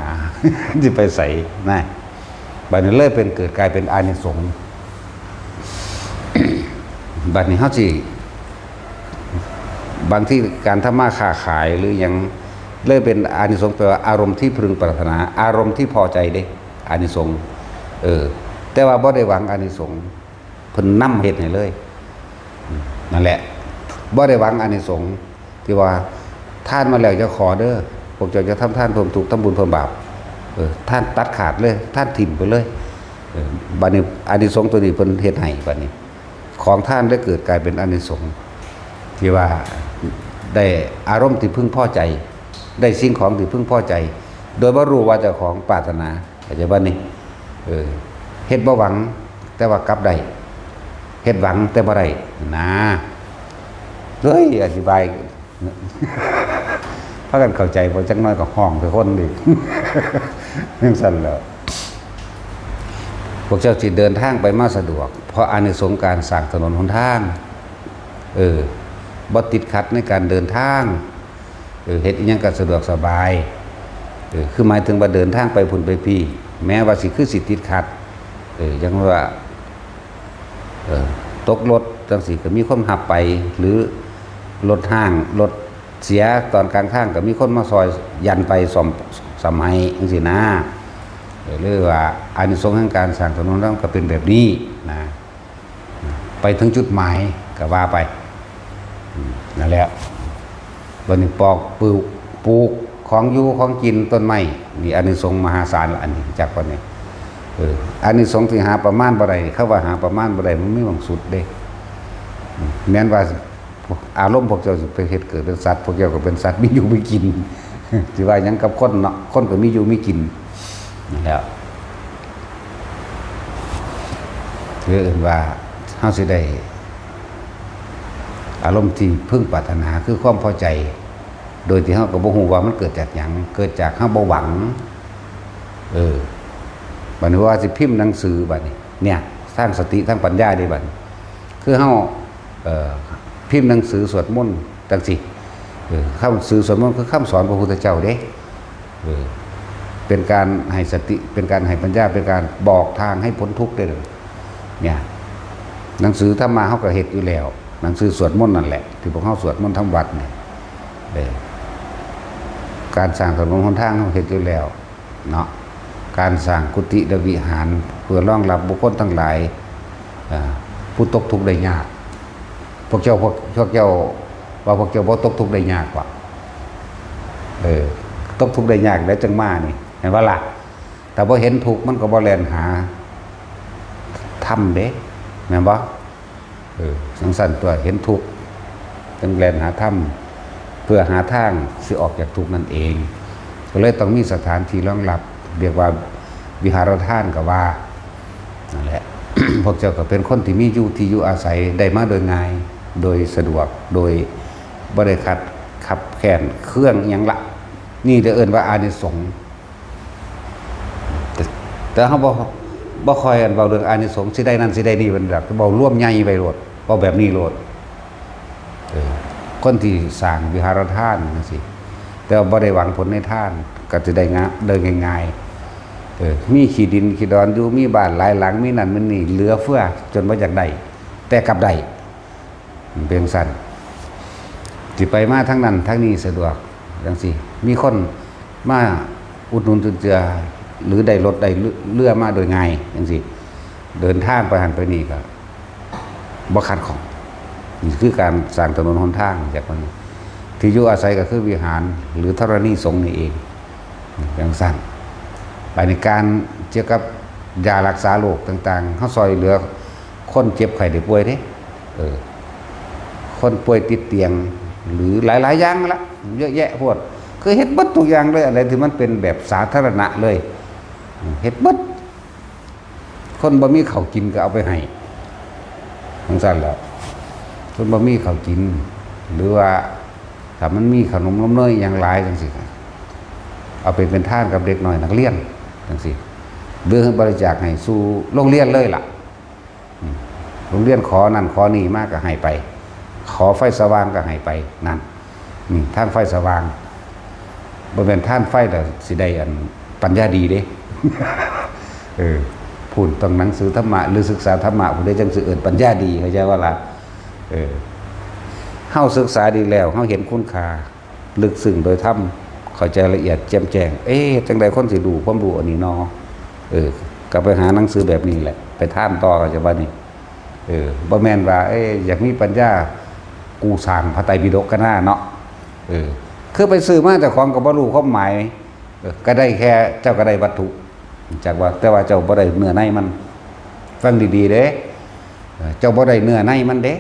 จะไปใส่นะบัดนี้เลยเป็นเกิดกลายเป็นอานิสงส์ บัดนี้เขาสิบางที่การทำมาค้าขายหรือยังเลยเป็นอานิสงส์แปลว่าอารมณ์ที่พึงปรารถนาอารมณ์ที่พอใจเด้อานิสงส์แต่ว่าบ่ได้หวังอานิสงส์เพิ่นนำเฮ็ดให้เลยนั่นแหละบ่ได้หวังอานิสงส์ที่ว่าท่านมาแล้วจะขอเด้อพวกเจ้าจะทำท่านเพิ่มทุกข์ทำบุญเพิ่มบาปท่านตัดขาดเลยท่านถิ่มไปเลยบัดนี้อานิสงส์ตัวนี้เพิ่นเฮ็ดให้บัดนี้ของท่านได้เกิดกลายเป็นอานิสงส์ที่ว่าได้อารมณ์ที่พึงพอใจได้สิ่งของที่พึงพอใจโดยบ่รู้ว่าเจ้าของปรารถนาเข้าใจบ่นี่เฮ็ดบ่หวังแต่ว่ากลับได้เฮ็ดหวังแต่บ่ได้นะเฮ้ยอธิบายพากันเข้าใจบ่จักน้อยก็ห้องไปคนอีกจังซั่นแหล้วพวกเจ้าสิเดินทางไปมาสะดวกเพราะอานิสงส์การสร้างถนนหนทางบ่ติดขัดในการเดินทางเฮ็ดอีหยังก็สะดวกสบายคือหมายถึงว่าเดินทางไปพุ่นไปพี่แม้ว่าสิคือสิติดขัดจังว่าตกรถจังสิก็มีคนหับไปหรือรถห้างรถเสียตอนกลางทางก็มีคนมาซอยยันไปซ่อมสมัยจังซี่นะหรือว่าอานิสงส์แห่งการสร้างถนนนั้นก็เป็นแบบนี้นะไปถึงจุดหมายก็ว่าไปนั่นแหละวันนี้ปอกปลูกของอยู่ของกินต้นไม้นี่อานิสงส์มหาศาลละอันนี้จากวันนี้อานิสงส์ที่หาประมาณบ่ได้เขาว่าหาประมาณบ่ได้มันไม่หวังสุดเด้แม้นว่าอารมณ์พวกเจ้าสิไปเฮ็ดเกิดเป็นสัตว์พวกเจ้าก็เป็นสัตว์มีอยู่มีกินสิว่าหยังกับคนเนาะคนก็มีอยู่มีกินนั่นแหละถือว่าเฮาสิได้อารมณ์ที่พึงปรารถนาคือความพอใจโดยที่เฮาก็บ่ฮู้ว่ามันเกิดจากหยังเกิดจากเฮาบ่หวังบัดนี้ว่าสิพิมพ์หนังสือบัดนี้เนี่ยสร้างสติสร้างปัญญาได้บัดคือเฮาพิมพ์หนังสือสวดมนต์จังซี่คำสื่อสวดมนต์คือคำสอนพระพุทธเจ้าเด้เป็นการให้สติเป็นการให้ปัญญาเป็นการบอกทางให้พ้นทุกข์ได้เลยเนี่ยหนังสือธรรมะเฮาก็เฮ็ดอยู่แล้วหนังสือสวดมนต์นั่นแหละที่พวกเฮาสวดมนต์ทั้งวัดเนี่ยการสร้างถนนหนทางเฮาเฮ็ดอยู่แล้วเนาะการสร้างกุฏิและวิหารเพื่อรองรับบุคคลทั้งหลายผู้ตกทุกข์ได้ยากพวกเจ้าว่าพวกเจ้าบ่ตกทุกข์ได้ยากกว่าตกทุกข์ได้ยากแล้วจังมานี่เห็นว่าล่ะแต่บ่เห็นทุกข์มันก็บ่แล่นหาธรรมเด้แม่นบ่สังสรรค์ตัวเห็นทุกข์จึงแล่นหาธรรมเพื่อหาทางสิออกจากทุกข์นั่นเองก็เลยต้องมีสถานที่รองรับเรียกว่าวิหารทานก็ว่านั่นแหละ พวกเจ้าก็เป็นคนที่มีอยู่ที่อยู่อาศัยได้มาโดยง่ายโดยสะดวกโดยบ่ได้ขับแขนเครื่องหยังละนี่จะเอิ้นว่าอานิสงส์แต่เฮาบ่ค่อยเว้าเรื่องอานิสงส์สิได้นั่นสิได้นี่เป็นแบบเว้าร่วมใหญ่ไปโลดเว้าแบบนี้โลดคนที่สร้างวิหารทานจังซี่แต่ว่าบ่ได้หวังผลในทานก็สิได้เดินง่ายๆมีขี้ดินขี้ดอนอยู่มีบ้านหลายหลังมีนั่นมันนี่เหลือเฟือจนบ่อยากได้แต่กลับได้เป็นซั่นสิไปมาทั้งนั้นทั้งนี้สะดวกจังซี่มีคนมาอุดหนุนจุนเจือหรือได้รถได้เรือมาโดยง่ายจังซี่เดินทางไปหันไปนี่ก็บ่ขัดข้องนี่คือการสร้างถนนหนทางจากวันนี้ที่อยู่อาศัยก็คือวิหารหรือธรณีสงฆ์นี่เองอย่างสั้นไปในการเกี่ยวกับยารักษาโรคต่างๆเฮาซอยเหลือคนเจ็บไข้ได้ป่วยเด้คนป่วยติดเตียงหรือหลายๆอย่างละเยอะแยะพวกคือเฮ็ดเบิดทุกอย่างเลยอะไรที่มันเป็นแบบสาธารณะเลยเฮ็ดเบิดคนบ่มีข้าวกินก็เอาไปให้จังซั่นแหละคนบ่มีข้าวกินหรือว่าถ้ามันมีขนมนมเนยอย่างหลายจังซี่เอาไปเป็นทานกับเด็กน้อยนักเรียนจังซี่หรือบริจาคให้สู่โรงเรียนเลยล่ะโรงเรียนขอนั่นขอนี่มากก็ให้ไปขอไฟสว่างก็ให้ไปนั่น ท่านไฟสว่างบ่แม่นท่านไฟแต่สิได้อันปัญญาดีเด้ พูดต้องหนังสือธรรมะหรือศึกษาธรรมะผู้ใดจังสิเอิ้นปัญญาดีเข้าใจว่าล่ะเฮาศึกษาดีแล้วเฮาเห็นคุณค่าลึกซึ้งโดยธรรมเข้าใจละเอียดแจ่มแจ้งจังใดคนสิรู้ความรู้อันนี้เนาะก็ไปหาหนังสือแบบนี้แหละไปท่านต่อก็จะว่านี่บ่แม่นว่าอยากมีปัญญากูสร้างพระไตรปิฎกกันหน้าเนาะคือไปซื้อมาแต่ของก็บ่รู้ความหมายก็ได้แค่เจ้าก็ได้วัตถุจากว่าแต่ว่าเจ้าบ่ได้เนื้อในมันฟังดีๆเด้เจ้าบ่ได้เนื้อในมันเด้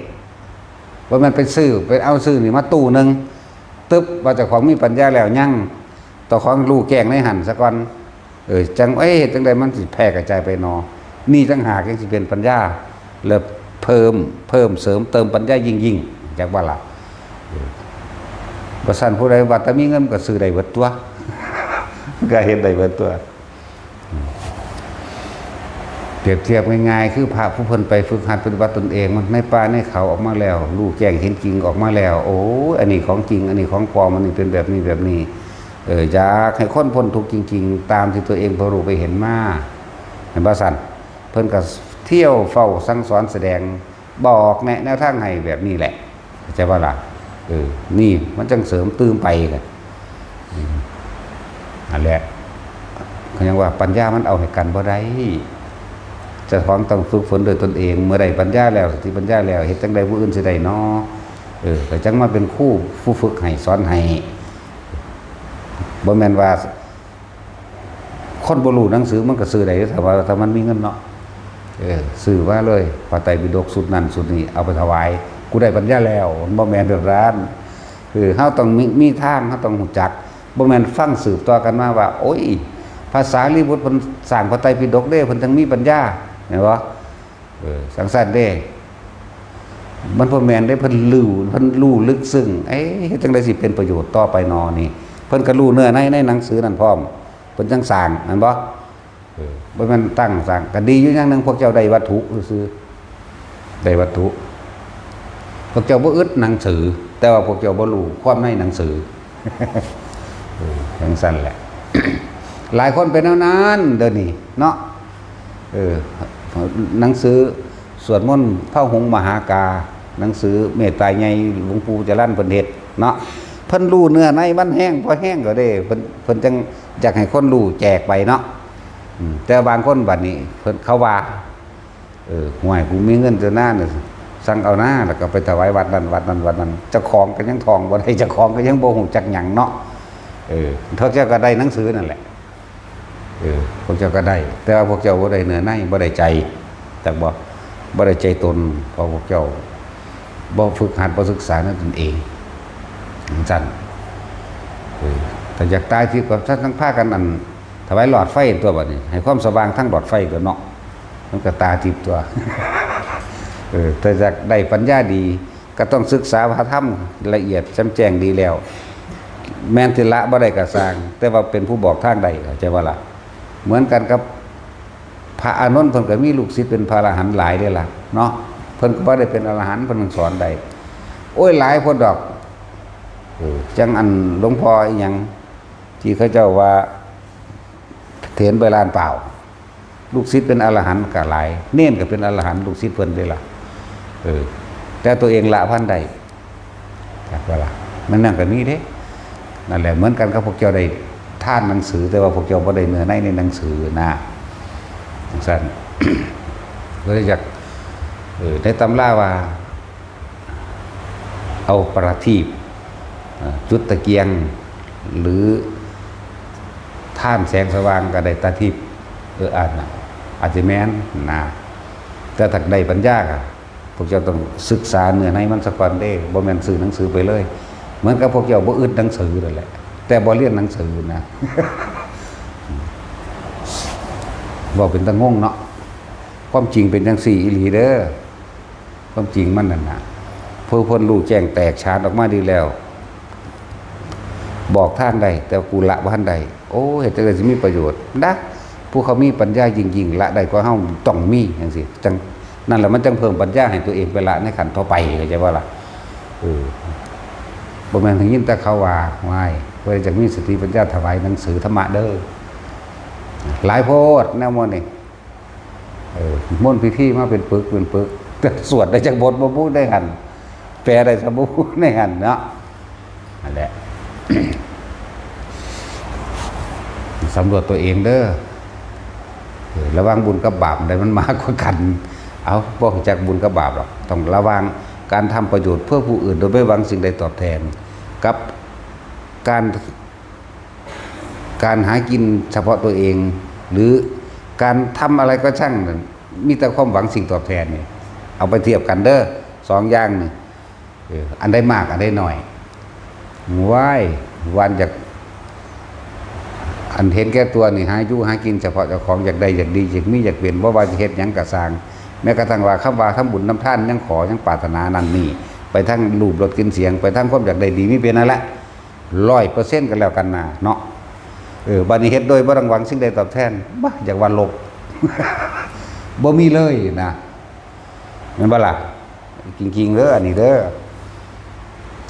ว่ามันไปซื้อไปเอาซื้อนี่มาตู้นึงตึ๊บว่าเจ้าของมีปัญญาแล้วยั่งต่อของรู้แกงในหั่นซะก่อนจังจังใดมันสิแพร่กระจายไปนอนี่จังหากยังสิเป็นปัญญาแล้วเพิ่มเสริมเติมปัญญายิ่งจากว่าล่ะบ่ซั่นผู้ใดว่าถ้ามีเงินก็ซื้อได้เบิดตัว ก็เฮ็ดได้เบิดตัวเปรียบเทียบง่ายๆคือพระผู้เพิ่นไปฝึกหัดปฏิบัติตนเองมันในป่าในเขาออกมาแล้วรู้แจ้งเห็นจริงออกมาแล้วโอ้อันนี้ของจริงอันนี้ของปลอมอันนี้เป็นแบบนี้แบบนี้อยากให้คนพ้นทุกข์จริงๆตามที่ตัวเองพอรู้ไปเห็นมาเห็นบ่ซั่นเพิ่นก็เที่ยวเฝ้าสั่งสอนแสดงบอกแนะแนวทางให้แบบนี้แหละเข้าใจบ่ล่ะนี่มันจังเสริมตื้มไปกันนั่นแหละเขายังว่าปัญญามันเอาให้กันบ่ได้เจ้าของต้องฝึกฝนโดยตนเองเมื่อใดปัญญาแล้วสติปัญญาแล้วเฮ็ดจังใดผู้อื่นสิได้เนาะก็จังมาเป็นครูผู้ฝึกให้สอนให้บ่แม่นว่าคนบ่รู้หนังสือมันก็ซื้อได้ถ้ามันมีเงินเนาะซื้อว่าเลยพระไตรปิฎกสุดนั้นสุดนี้เอาไปถวายกูได้ปัญญาแล้วบ่แม่นแบบนั้นเฮาต้องมีทางเฮาต้องรู้จักบ่แม่นฟังสืบต่อกันมาว่าโอ้ยภาษาลีบุตรเพิ่นสร้างพระไตรปิฎกเด้เพิ่นทั้งมีปัญญาเห็นบ่สังสรรค์เด้มันบ่แม่นได้เพิ่นรู้ลึกซึ้งเฮ็ดจังได๋สิเป็นประโยชน์ต่อไปนอนี่เพิ่นก็รู้เนื้อในหนังสือนั่นพร้อมเพิ่นจังสร้างแม่นบ่บ่แม่นตั้งสร้างก็ดีอยู่อย่างนึงพวกเจ้าได้วัตถุซื่อได้วัตถุพวกเจ้าบ่อึดหนังสือแต่ว่าพวกเจ้าบ่รู้ความในหนังสือจังซั่นแหละ หลายคนเป็นแนวนั้นเดี๋ยวนี้เนาะหนังสือสวดมนต์พระหงส์มหากาหนังสือเมตตาใหญ่หลวงปู่จรัญเพิ่นเฮ็ดเนาะเพิ่นรู้เนื้อในมันแห้งพอแห้งก็ได้เพิ่นจังอยากให้คนรู้แจกไปเนาะแต่บางคนบัดนี้เพิ่นเขาว่าห่วยกูมีเงินเจ้าหน้าเนี่ยสั่งเอาหน้าแล้วก็ไปถวายวัดนั้นเจ้าของก็ยังทองบ่ได้เจ้าของก็ยังบ่ฮู้จักหยังเนาะเท่าเจ้าก็ได้หนังสือนั่นแหละพวกเจ้าก็ได้แต่ว่าพวกเจ้าบ่ได้เนื้อในบ่ได้ใจแต่บ่ได้ใจตนเพราะพวกเจ้าบ่ฝึกหัดบ่ศึกษานั่นตนเองจังแต่อยากตายที่กับท่านทั้งพากันอันถวายหลอดไฟตัวบัดนี้ให้ความสว่างทั้งหลอดไฟตัวเนาะมันก็ตาทิพย์ตัวแต่อยากได้ปัญญาดีก็ต้องศึกษาพระธรรมละเอียดแจ่มแจ้งดีแล้วแม้นสิละบ่ได้ก็สร้างแต่ว่าเป็นผู้บอกทางใดเข้าใจว่าล่ะเหมือนกันกับพระอานนท์เพิ่นก็มีลูกศิษย์เป็นพระอรหันต์หลายเด้ล่ะเนาะเพิ่นก็บ่ได้เป็นอรหันต์เพิ่นสอนได้โอ้ยหลายคนดอกจังอันหลวงพ่ออีหยังที่เขาเจ้าว่าเถรไปลานเปล่าลูกศิษย์เป็นอรหันต์ก็หลายเน้นก็เป็นอรหันต์ลูกศิษย์เพิ่นเด้ล่ะแต่ตัวเองละพันใดจักว่าล่ะมันนั่นก็มีเด้นั่นแหละเหมือนกันกับพวกเจ้าได้ท่านหนังสือแต่ว่าพวกเจ้าบ่ได้เนื้อในหนังสือนะจังซั่น ก็เลยอยากในตำราว่าเอาประทีปจุดตะเกียงหรือท่านแสงสว่างก็ได้ตาทิพย์อาจจะแม่นนะแต่ถ้าได้ปัญญาค่ะพวกเจ้าต้องศึกษาเนื้อในมันซะก่อนเด้บ่แม่นซื้อหนังสือไปเลยเหมือนกับพวกเจ้าบ่อึดหนังสือนั่นแหละแต่บ่เรียนหนังสือนะ บอกเป็นตะงงเนาะความจริงเป็นจังซี่อีหลีเด้อความจริงมันนั่นน่ะเพื่อพ้นรู้แจ้งแตกฉานออกมาดีแล้วบอกทางใดแต่กูละบ่ทันใดโอ้เฮ็ดจังได๋สิมีประโยชน์นะผู้เขามีปัญญายิ่งๆละได้กว่าเฮาต้องมีจังซี่จังนั่นแหละมันจังเพิ่มปัญญาให้ตัวเองไปละในขั้นต่อไปเข้าใจว่าล่ะ บ่แม่นถึงยินแต่เขาว่าไว้เพื่อจะมีสติปัญญาถวายหนังสือธรรมะเด้อหลายโพดแนวมนต์นี่มนต์พิธีมาเป็นปึกเป็นปึกแต่สวดได้จากบทบ่พูดได้หันแปลได้สมบูรณ์ได้หันเนาะนั่นแหละ สำรวจตัวเองเด้อระวังบุญกับบาปใดมันมากกว่ากันเอาบ่รู้จักบุญกับบาปหรอกต้องระวังการทำประโยชน์เพื่อผู้อื่นโดยไม่หวังสิ่งใดตอบแทนกับการหากินเฉพาะตัวเอง หรือการทำอะไรก็ช่างมีแต่ความหวังสิ่งตอบแทนนี่เอาไปเทียบกันเด้อสองอย่างนี่อันใดมากอันใดน้อยว้ายวันจากอันเห็นแก่ตัวนี่หาอยู่หากินเฉพาะเจ้าของอยากได้อยากดีอยากมีอยากเปลี่ยนบ่ว่าจะเฮ็ดหยังกะสร้างแม้กระทั่งว่าคำว่าทำบุญน้ำท่านยังขอยังปรารถนานั่นนี่ไปทั้งรูปรสกลิ่นเสียงไปทั้งความอยากได้ดีมีเป็นนั่นแหละ 100% กันแล้วกันนะเนาะบัดนี้เฮ็ดโดยบ่ต้องหวังสิ่งใดตอบแทนบ่อยากว่าลบ บ่มีเลยนะแม่นบ่ล่ะจริงๆเด้ออันนี้เด้อ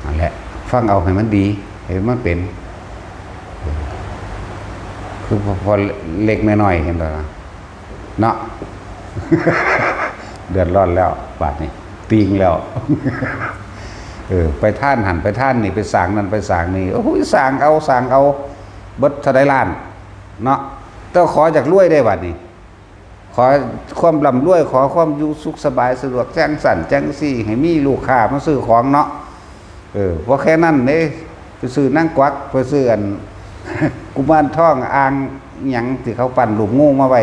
นั่นแหละฟังเอาให้มันดีให้มันเป็นคือพอเล็กน้อยๆเห็นบ่ล่ะเนาะ เดือดร้อนแล้วบาดนี้ปิงแล้ว ไปท่านหันไปท่านนี่ไปสร้างนั่นไปสร้างนี่โอ้ยสร้างเอาเบิดเท่าใดล้านเนาะแต่ขอจากรวยได้บัดนี้ขอความร่ำรวยขอความอยู่สุขสบายสะดวกแจ้งสั่นแจ้งซี่ให้มีลูกค้ามาซื้อของเนาะเพราะแค่นั้นเด้ไปซื้อนั่งกวักไปซื้ออัน กุมารทองอ่างหยังที่เขาปั้นรูปงูมาไว้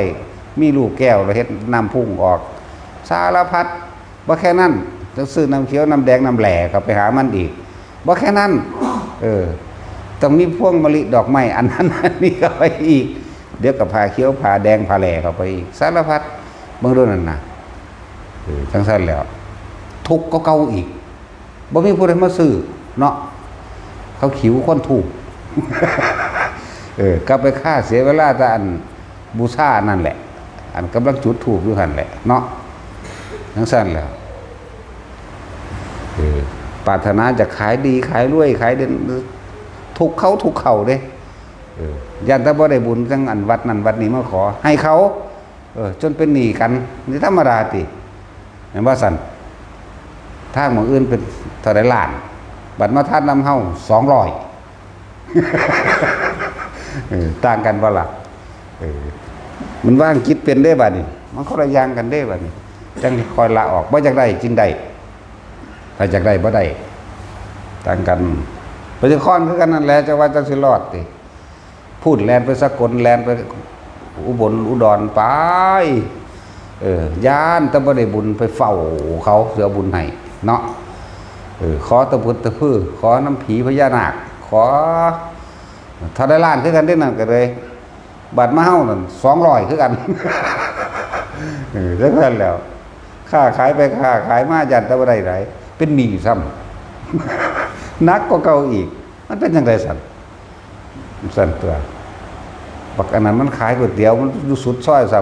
มีลูกแก้วแล้วเฮ็ดน้ำพุ่งออกสารพัดบ่แค่นั้นต้องซื้อน้ำเขียวน้ำแดงน้ำแหล่ก็ไปหามันอีกบ่แค่นั้นต้องมีพวงมะลิดอกไม้อันนั้นอันนี้ก็ไปอีกเดี๋ยวกับผ้าเขียวผ้าแดงผ้าแหล่เข้าไปอีกสารพัดเบิ่งดูนั่นน่ะทั้งสั้นแล้วทุกข์ก็เก่าอีกบ่มีผู้ใดมาซื้อเนาะเขาขิวคนถูก กลับไปฆ่าเสียเวลาแต่อันบูชานั่นแหละอันกำลังจุดถูกอยู่หั่นแหละเนาะทั้งสั้นแล้วปรารถนาจะขายดีขายรวยขายเด่นทุกเขาเด้ยันถ้าบ่ได้บุญจังอันวัดนั้นวัดนี้มาขอให้เขาจนเป็นหนี้กันนี่ธรรมดาติเห็นว่าสั่นทางหมู่อื่นเป็นเท่าใดล้านบัดมาทานนำเฮา200 ต่างกันบ่ล่ะมันว่างคิดเป็นได้บัดนี้มันคนละอย่างกันได้บัดนี้จังคอยละออกบ่อยากได้จึงได้ถ้าอยากได้บ่ได้ต่างกันไปจะค้อนคือกันนั่นแหละจะว่าจะสิรอดติพูดแลนไปสกลแลนไปอุบลอุดรไปย่านแต่บ่ได้บุญไปเฝ้าเขาเสือบุญให้เนาะขอตะพุตตะพื้อขอน้ำผีพญานาคขอถ้าได้ล้านคือกันได้นั่นก็เลยบัตรมาเฮานั่น200คือกันจังซั่นแล้วค้าขายไปค้าขายมายันแต่บ่ได้หลายเป็นหนี้ซ้ำนักกว่าเก่าอีกมันเป็นจังได๋สั่นตัวบักอันนั้นมันขายก๋วยเตี๋ยวมันอยู่สุดซอยซ้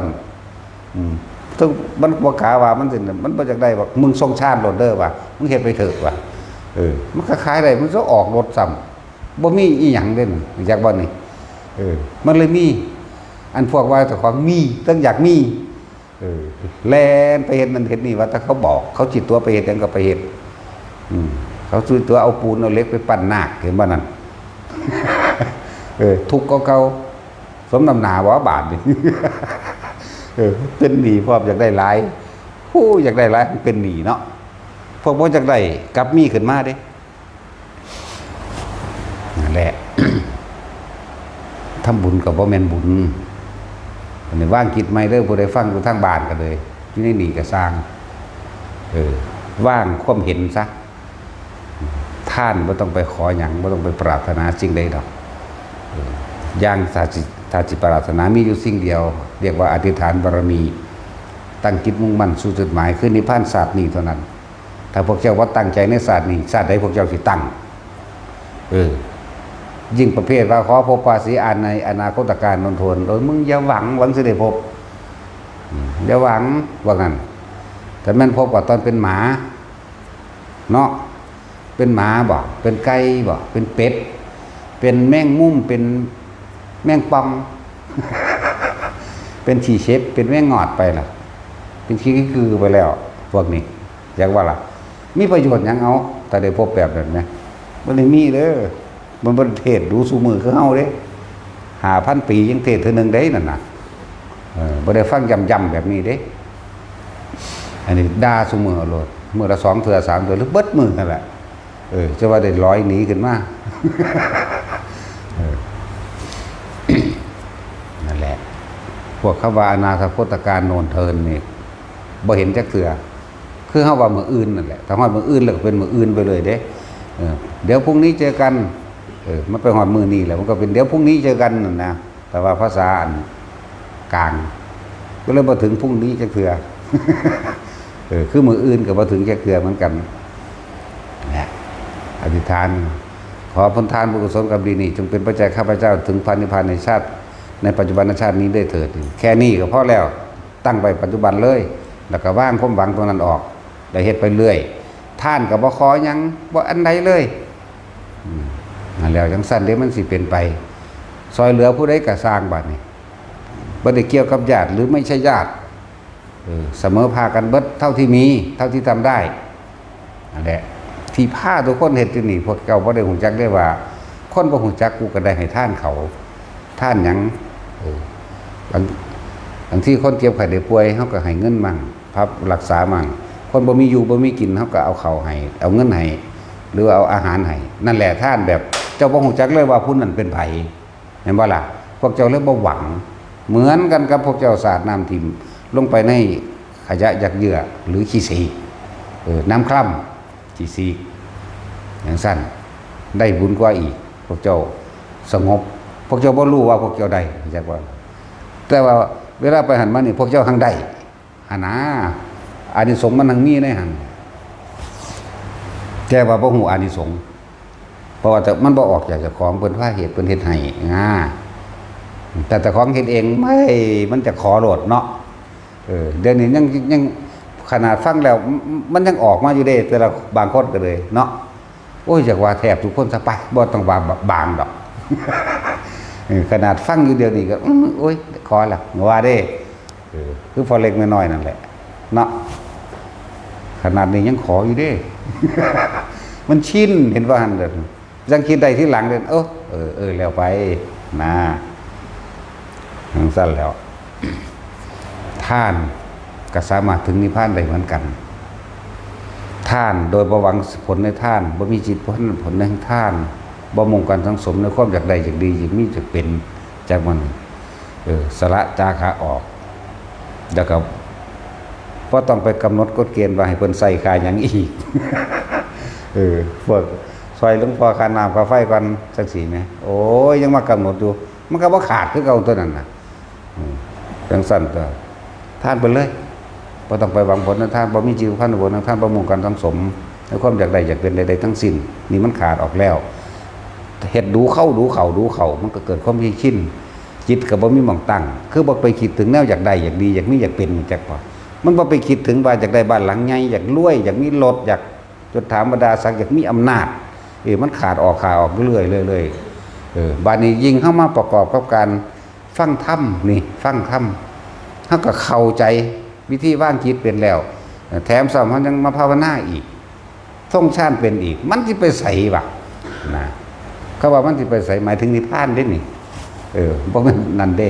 ำถึงมันบ่กล้าว่ามันสิมันบ่จักได้ว่ามึงส่งชาติโลดเด้อว่ามึงเฮ็ดไปเถอะว่ามันก็ขายได้มันจะออกรถซ้ำบ่มีอีหยังเด่นอยากบ่นี่มันเลยมีอันพวกว่าแต่ของมีต้องอยากมีแล่นไปเฮ็ดนั่นเฮ็ดนี่ว่าถ้าเขาบอกเขาจิตตัวไปเฮ็ดจังก็ไปเฮ็ดเขาซื้อตัวเอาปูนเอาเหล็กไปปั้นนาคเห็นบ่นั่น ทุกข์เก่าสมน้ำหน้าบ่บาทนี่ เป็นหนี้พร้อมอยากได้หลายผู้อยากได้หลายเป็นหนี้เนาะพวกบ่อยากได้กลับมีขึ้นมาเด้นั่นแหละ ทำบุญกับบ่แม่นบุญอันนี้ว่างคิดใหม่เด้อผู้ใดฟังอยู่ทางบ้านก็เลยอยู่ในหนี้ก็สร้างว่างความเห็นซะท่านบ่ต้องไปขอหยังบ่ต้องไปปรารถนาสิ่งใดดอกอย่างถ้าจิปรารถนามีอยู่สิ่งเดียวเรียกว่าอธิษฐานบารมีตั้งจิตมุ่งมั่นสู่จุดหมายคือนิพพานศาสตร์นี้เท่านั้นถ้าพวกเจ้าว่าตั้งใจในศาสตร์นี้ศาสตร์ใดพวกเจ้าสิตั้งยิ่งประเภทว่าขอพบปาสีอานในอนาคตการนนทนโดยมึงอย่าหวังสิได้พบอย่าหวังว่างั้นแต่แม่นพบว่าตอนเป็นหมาเนาะไป เป็นหมาบ่เป็นไก่บ่เป็นเป็ดเป็นแมงมุมเป็นแมงป่อง เป็นฉี่เชฟเป็นแมงงอดไปล่ะเป็นขี้คือไปแล้วพวกนี้อยากว่าล่ะมีประโยชน์หยังเอาแต่ได้พบแบบนั้นไหมมันได้มีเด้อมันบ่เทศดูสู่มือคือเฮาเด้5,000 ปียังเทศเทื่อนึงได้นั่นน่ะบ่ได้ฟังย่ำๆแบบนี้เด้อันนี้ด่าสู่มือโลดมื้อละ2เทื่อ3เทื่อหรือเบิดมื้อนั่นแหละจะว่าได้100หนีขึ้นมา นั่นแหละพวกเขาว่าอนาถคตการโนนเทินนี่บ่เห็นจักเทื่อคือเฮาว่ามื้ออื่นนั่นแหละถ้าฮอดมื้ออื่นแล้วก็เป็นมื้ออื่นไปเลยเด้เดี๋ยวพรุ่งนี้เจอกันมันไปฮอดมื้อนี้แล้วมันก็เป็นเดี๋ยวพรุ่งนี้เจอกันนั่นนะแต่ว่าภาษาอันกลางก็เลยบ่ถึงพรุ่งนี้จักเทื่อ คือมื้ออื่นก็บ่ถึงจักเทื่อเหมือนกันนะอธิษฐานขอผลทานบุญกุศลกรรมดีนี้จงเป็นปัจจัยข้าพเจ้าถึงพระนิพพานในชาติในปัจจุบันชาตินี้ได้เถิดแค่นี้ก็พอแล้วตั้งไปปัจจุบันเลยแล้วก็ว่างความหวังตรงนั้นออกได้เฮ็ดไปเรื่อยท่านก็บ่ขอหยังบ่อันใดเลยนั่นแล้วจังซั่นเด้มันสิเป็นไปซอยเหลือผู้ใดก็สร้างบัดนี้บ่ได้เกี่ยวกับญาติหรือไม่ใช่ญาติเสมอภาคกันเบิดเท่าที่มีเท่าที่ทำได้นั่นแหละที่ผ้าทุกคนเห็นที่นี่พวกเก่าบ่ได้หูจักได้ว่าคนบ่หูจักกูก็ได้ให้ท่านเขาท่านหยังบางที่คนเจ็บไข้ได้ป่วยเฮาก็ให้เงินมั่งพับรักษามั่งคนบ่มีอยู่บ่มีกินเฮาก็เอาข้าวให้เอาเงินให้หรือเอาอาหารให้นั่นแหละท่านแบบเจ้าบ่หูจักเลยว่าผู้นั้นเป็นไผเห็นบ่ล่ะพวกเจ้าเลยบ่หวังเหมือนกันกับพวกเจ้าสาดน้ำทิ่มลงไปในขยะยักเยื่อหรือขี้สีน้ำคร่ำขี้ซีอย่างสั้นได้บุญกว่าอีกพวกเจ้าสงบพวกเจ้าบ่รู้ว่าพวกเจ้าได้จักว่าแต่ว่าเวลาไปหันมานี่พวกเจ้าหังได้หันนะอานิสงส์มันหังมีในหันแต่ว่าบ่ฮู้อานิสงส์เพราะว่าแต่มันบ่ออกจากเจ้าของเพิ่นว่าเหตุเพิ่นเฮ็ดให้แต่เจ้าของเฮ็ดเองไม่มันจะขอโลดเนาะเดี๋ยวนี้ยังขนาดฟังแล้วมันยังออกมาอยู่เด้แต่ละบางคนก็เลยเนาะโอ้ยจากว่าแทบทุกคนสะไปบ่ต้องว่าบางดอก ขนาดฟังอยู่เดียวนี้ก็โอ้ยขอละว่าเด้คือพอเล็กน้อยนั่นแหละเนาะขนาดนี้ยังขออยู่เด้ มันชินเห็นว่าหันเด้อยังคิดได้ที่หลังเด้อแล้วไปนะทั้งสั้นแล้ว ท่านก็สามารถถึงนิพพานได้เหมือนกันท่านโดยบ่หวังผลในท่านบ่มีจิตผลในท่านบ่มุ่งการสังสมในความอยากได้อยากดีอยากมีอยากเป็นจากมันสละจาคะออกแล้วก็บ่ต้องไปกำหนดกฎเกณฑ์ว่าให้เพิ่นใส่ค่าหยังอีก พวกซอยหลวงพ่อค่าน้ำค่าไฟก่อนจังซี่แหมโอ้ยยังมากำหนดอยู่มันก็บ่ขาดคือเก่าตัวนั้นน่ะจังซั่นตัวท่านไปเลยบ่ต้องไปหวังผลในท่านบ่มีจิตพันธุ์ผลในท่านบ่มุ่งการสังสมในความอยากได้อยากเป็นใดๆทั้งสิ้นนี่มันขาดออกแล้วเฮ็ดดูเข้ามันก็เกิดความคิดชินจิตก็บ่มีหม่องตั้งคือบ่ไปคิดถึงแนวอยากได้อยากดีอยากมีอยากเป็นจักพอมันบ่ไปคิดถึงว่าอยากได้บ้านหลังใหญ่อยากรวยอยากมีรถอยากยศถาบรรดาศักดิ์อยากมีอำนาจมันขาดออกเรื่อยๆบัดนี้ยิ่งเข้ามาประกอบกับการฟังธรรมนี่ฟังธรรมเฮาก็เข้าใจวิธีว่างจิตเป็นแล้วแถมซ้ำมันยังมาภาวนาอีกท่องชาติเป็นอีกมันสิไปไสวะนะเขาว่ามันสิไปไสหมายถึงนิพพานเด้นี่บ่แม่นนั่นเด้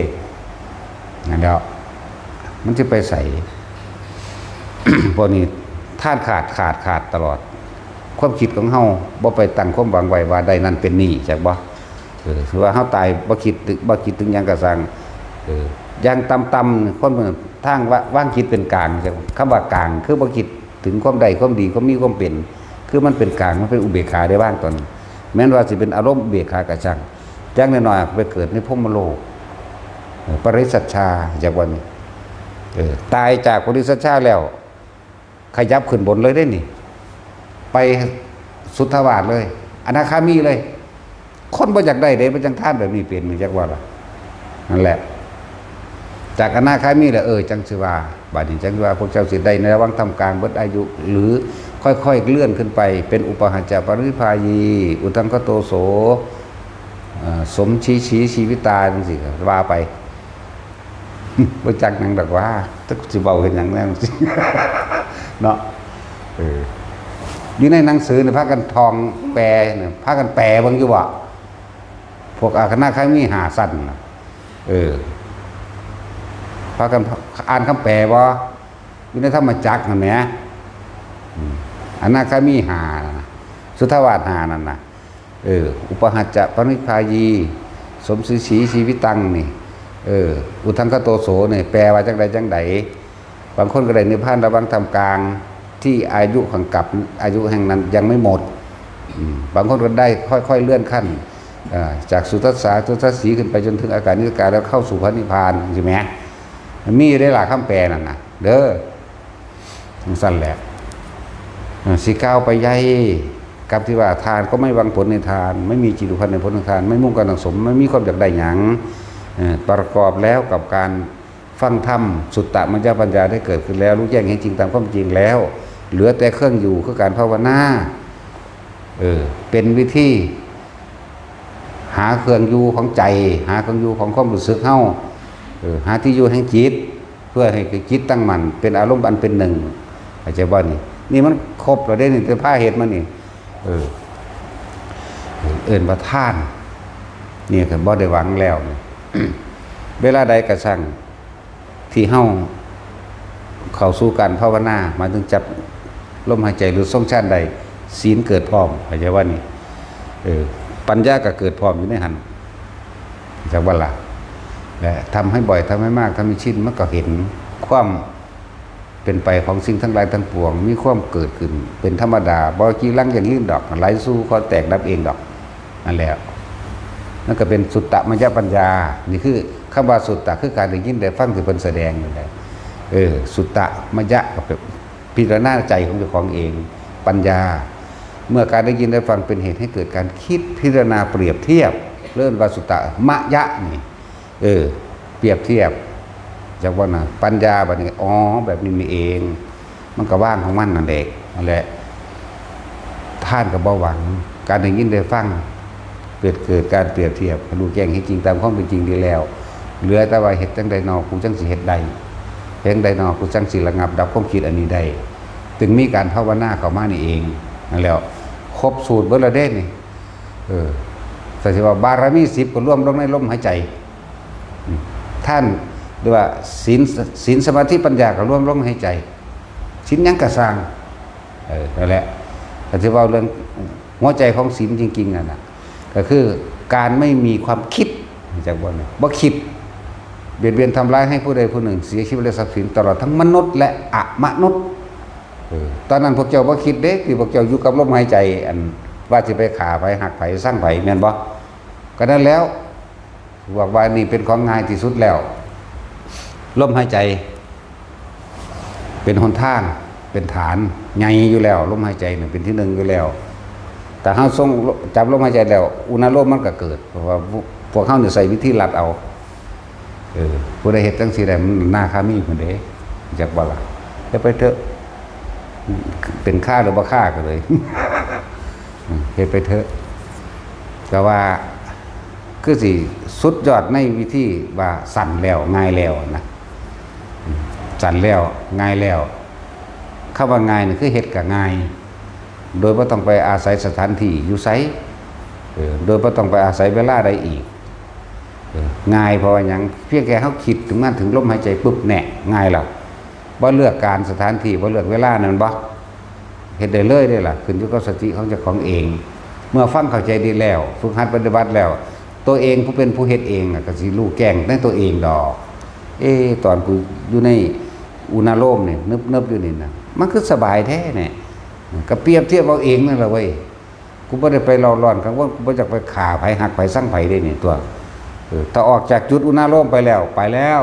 นั่นแล้วมันสิไปไส พวกนี้ธาตุขาดตลอดความคิดของเฮาบ่ไปตั้งความหวังไว้ว่าได้นั่นเป็นนี่จักบ่คือว่าเฮาตายบ่คิดถึงหยังก็สร้างอย่างต่ำๆคนทางว่างคิดเป็นกลางจังคำว่ากลางคือบ่คิดถึงความใดความดีความมีความเป็นคือมันเป็นกลางมันเป็นอุเบกขาได้บ้างตอนแม้นว่าสิเป็นอารมณ์อุเบกขากะจังจังน้อยๆไปเกิดในพรหมโลกปริสัชชาจากวันนี้ตายจากปริสัชชาแล้วขยับขึ้นบนเลยได้นี่ไปสุทธาวาสเลยอนาคามีเลยคนบ่อยากได้เด้บ่จังท่านแบบนี้เป็นจักว่าล่ะนั่นแหละ จากอนาคามีแล้วจังสิว่าบาดนี้จังสิว่าพวกเจ้าสิได้ในระหว่างทำกลางเบิดอายุ หรือค่อยๆเลื่อนขึ้นไปเป็นอุปหัจจะปรินิพพายีอุทังคโตโสสมชีวิตาจังซี่ว่าไปบ่จักหยังดอกว่าจักสิเว้าเฮ็ดหยังแน่สิเนาะอยู่ในหนังสือเนี่ยพากันทองแปลเนี่ยพากันแปลเบิ่งอยู่ว่าพวกอาคณะใครมี5สั้นน่ะพากันอ่านคำแปลบ่อยู่ในธรรมจักรนั่นแหละอนาคามี5นั่นน่ะสุทธาวาส5นั่นน่ะอุปหัจจะปรินิพพายีสมชีวิตังนี่อุทังคโตโสเนี่ยแปลว่าจังใดบางคนก็ได้นิพพานระหว่างทำกลางที่อายุของกับอายุแห่งนั้นยังไม่หมดบางคนก็ได้ค่อยๆเลื่อนขั้นจากสุทัสสาสุทัสสีขึ้นไปจนถึงอาการนิสการแล้วเข้าสู่พระนิพพานใช่ไหมมีได้หลายคำแปลนั่นนะเด้อสั้นแหละสีก้าวไปใหญ่กับที่ว่าทานก็ไม่หวังผลในทานไม่มีจิตุพันในผลในทานไม่มุ่งการสังสมไม่มีความอยากได้หยังประกอบแล้วกับการฟังธรรมสุตตะมัญญปัญญาได้เกิดขึ้นแล้วรู้แจ้งเห็นจริงตามความจริงแล้วเหลือแต่เครื่องอยู่คือการภาวนาเป็นวิธีหาเครื่องอยู่ของใจหาเครื่องอยู่ของความรู้สึกเฮาหาที่อยู่แห่งจิตเพื่อให้จิตตั้งมั่นเป็นอารมณ์อันเป็นหนึ่งเข้าใจบ่นี่มันครบแล้วได้นี่แต่ผ้าเหตุมันนี่ว่าท่านนี่คือบ่ได้หวังแล้วเวลาใดกระสั่งที่เฮาเข้าสู่การภาวนามาถึงจับลมหายใจหรือทรงฌานใดศีลเกิดพร้อมเข้าใจว่านี่ปัญญาก็เกิดพร้อมอยู่ในหันจากว่าล่ะและทำให้บ่อยทำให้มากทำให้ชินมันก็เห็นความเป็นไปของสิ่งทั้งหลายทั้งปวงมีความเกิดขึ้นเป็นธรรมดาบ่กี่ลังอย่างลื่นดอกไหลสู่คอแตกดับเองดอกนั่นแหละนั่นก็เป็นสุตตมัญญปัญญานี่คือคำว่าสุตตะคือการได้ยินได้ฟังที่เพิ่นแสดงนั่นแหละสุตตะมัญญะก็เป็นพิจารณาใจของเจ้าของเองปัญญาเมื่อการได้ยินได้ฟังเป็นเหตุให้เกิดการคิดพิจารณาเปรียบเทียบเรื่องว่าสุตตะมะยะนี่เปรียบเทียบจากว่านะปัญญาแบบนี้แบบนี้มีเองมันก็ว่างของมันนั่นเองนั่นแหละท่านกับเบาหวังการได้ยินได้ฟังเกิดการเปรียบเทียบรู้แจ้งให้จริงตามความเป็นจริงดีแล้วเหลือแต่ว่าเห็ดจังใดนอกูจังสิเห็ดใดเห็นใดนอกูจังสิระงับดับความคิดอันนี้ได้ถึงมีการภาวนาเข้ามานี่เองนั่นแล้วครบสูตรเบอร์ละเด่นนี่แต่ที่ว่าบารมี10ก็ร่วมลงในลมหายใจท่านหรือว่าศีลสมาธิปัญญาก็ร่วมลงหายใจศีลยังกระสร้างนั่นแหละแต่ที่ว่าเรื่องหัวใจของศีลจริงๆนั่นนะก็คือการไม่มีความคิดจากบนบ่คิดเบียดเบียนทำร้ายให้ผู้ใดผู้หนึ่งเสียชีวิตและทรัพย์สินตลอดทั้งมนุษย์และอมนุษย์ตอนนั้นพวกเจ้าบ่คิดเด้ที่พวกเจ้าอยู่กับลมหายใจอันว่าจะไปฆ่าไปหักไปสร้างไปแม่นบ่ก็นั้นแล้วบอกว่านี่เป็นของง่ายที่สุดแล้วลมหายใจเป็นหนทางเป็นฐานใหญ่อยู่แล้วลมหายใจเนี่ยเป็นที่หนึ่งอยู่แล้วแต่เฮาทรงจับลมหายใจแล้วอุณหโลมมันก็เกิดเพราะว่าพวกเฮาเนี่ยใส่วิธีลัดเอาผู้ใดเฮ็ดจังซี่ได้มันหน้าคามีพุ่นเด้จักบ่ล่ะแล้วไปเถอะเป็นค่าหรือบ่ค่าก็เลยเฮ็ดไปเถอะก็ว่าคือสิสุดยอดในวิธีว่าสั่นแล้วง่ายแล้วนะสั่นแล้วง่ายแล้วคำว่าง่ายนี่คือเฮ็ดก็ง่ายโดยบ่ต้องไปอาศัยสถานที่อยู่ไสโดยบ่ต้องไปอาศัยเวลาใดอีกง่ายเพราะว่าหยังเพียงแค่เฮาคิดถึงมันถึงลมหายใจปุ๊บแน่ง่ายแล้วบ่เลือกการสถานที่บ่เลือกเวลานั่นบ่เฮ็ดได้เลยได้ล่ะขึ้นอยู่กับสติของเจ้าของเองเมื่อฟังเข้าใจดีแล้วฝึกหัดปฏิบัติแล้วตัวเองผู้เป็นผู้เฮ็ดเองก็สิรู้แก้งในตัวเองดอกตอนกูอยู่ในอุณหโลมนี่นึบๆอยู่นี่นะมันคือสบายแท้เนี่ยก็เปรียบเทียบเอาเองนั่นแหละเว้ยกูบ่ได้ไปร้อนๆกังวลกูบ่อยากไปฆ่าไผหักไผสั่งไผได้นี่ตัวถ้าออกจากจุดอุณหโลมไปแล้ว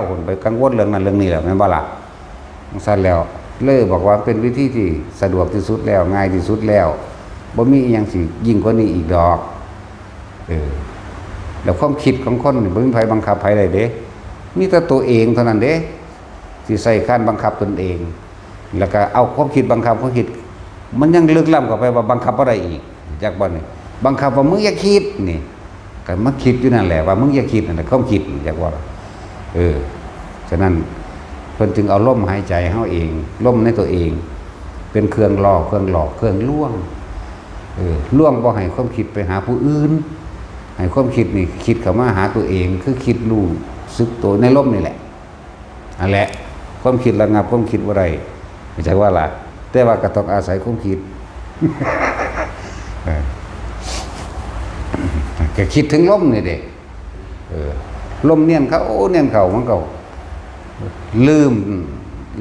คนไปกังวลเรื่องนั้นเรื่องนี้แล้วแม่นบ่ล่ะซั่นแล้วเลยบอกว่าเป็นวิธีที่สะดวกที่สุดแล้วง่ายที่สุดแล้วบ่มีอีหยังสิยิ่งกว่านี้อีกดอกแล้วความคิดของคนนี่บ่มีไผบังคับไผได้เด้ มีแต่ตัวเองเท่านั้นเด้ที่ใส่ขั้นบังคับตนเอง แล้วก็เอาความคิดบังคับความคิดมันยังลึกล้ำเข้าไปว่าบังคับอะไรอีกจากบ่นี่บังคับว่ามึงอย่าคิดนี่ก็มันคิดอยู่นั่นแหละว่ามึงอย่าคิดนั่นแหละความคิดจากว่าฉะนั้นเพิ่นจึงเอาลมหายใจเฮาเองลมในตัวเองเป็นเครื่องล่อเครื่องหลอกเครื่องล่วงล่วงบ่ให้ความคิดไปหาผู้อื่นให้ความคิดนี่คิดเข้ามาหาตัวเองคือคิดรู้สึกตัวในลมนี่แหละนั่นแหละความคิดระงับความคิดบ่ได้ไม่ใช่ว่าล่ะแต่ว่าก็ต้องอาศัยความคิดก็คิดถึงลมนี่เด้ลมเนียนเขาเนียนเขามันก็ลืม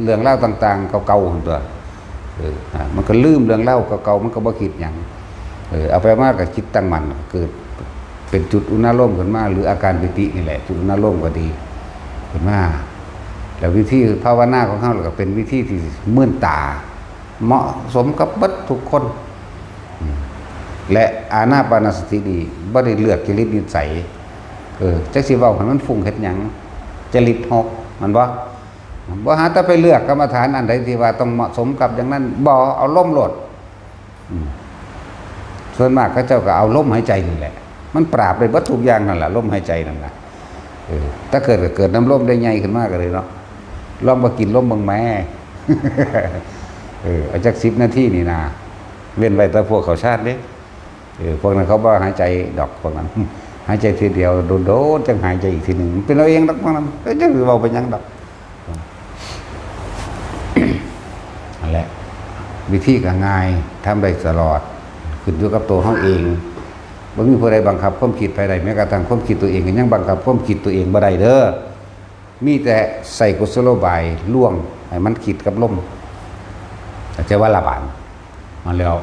เรื่องเล่าต่างๆเก่าๆของตัวมันก็ลืมเรื่องเล่าเก่าๆมันก็บ่คิดหยังเอาไปมากกับคิดตั้งมั่นเกิดเป็นจุดอุณาโลมขึ้นมาหรืออาการปิตินี่แหละจุดอุณาโลมก็ดีขึ้นมาแล้ววิธีภาวนาของเขาก็เป็นวิธีที่มื่นตาเหมาะสมกับบัดทุกคนและอานาปานสติดีบ่ได้เลือกจริตนิสัยจักสิเว้าให้มันฟุ้งเฮ็ดหยังจริตหกมันบ่หาแต่ไปเลือกกรรมฐานอันใดที่ว่าต้องเหมาะสมกับอย่างนั้นบ่เอาลมโลดส่วนมากเขาเจ้าก็เอาลมหายใจนี่แหละมันปราบได้เบิดทุกอย่างนั่นแหละลมหายใจนั่นน่ะถ้าเกิดน้ำลมได้ใหญ่ขึ้นมากเลยเนาะลองมากินลมเบิ่งแม่เอาจัก10 นาทีนี่นะเว้นไว้แต่พวกเขาชาติเด้พวกนั้นเขาบ่หายใจดอกพวกนั้นหายใจทีเดียวโดนๆจังหายใจอีกทีหนึ่งเป็นเราเองดอกพวกนั้นจะคือเว้าไปหยังดอกนั่นแหละวิธีก็ง่ายทำได้ตลอดขึ้นอยู่กับตัวเฮาเองบ่มีผู้ใดบังคับความคิดภายใดแม้กระทั่งความคิดตัวเองก็ยังบังคับความคิดตัวเองบ่ได้เด้อมีแต่ใส่กุศโลบายล่วงให้มันคิดกับลมแต่จะว่าละบานมาแล้ว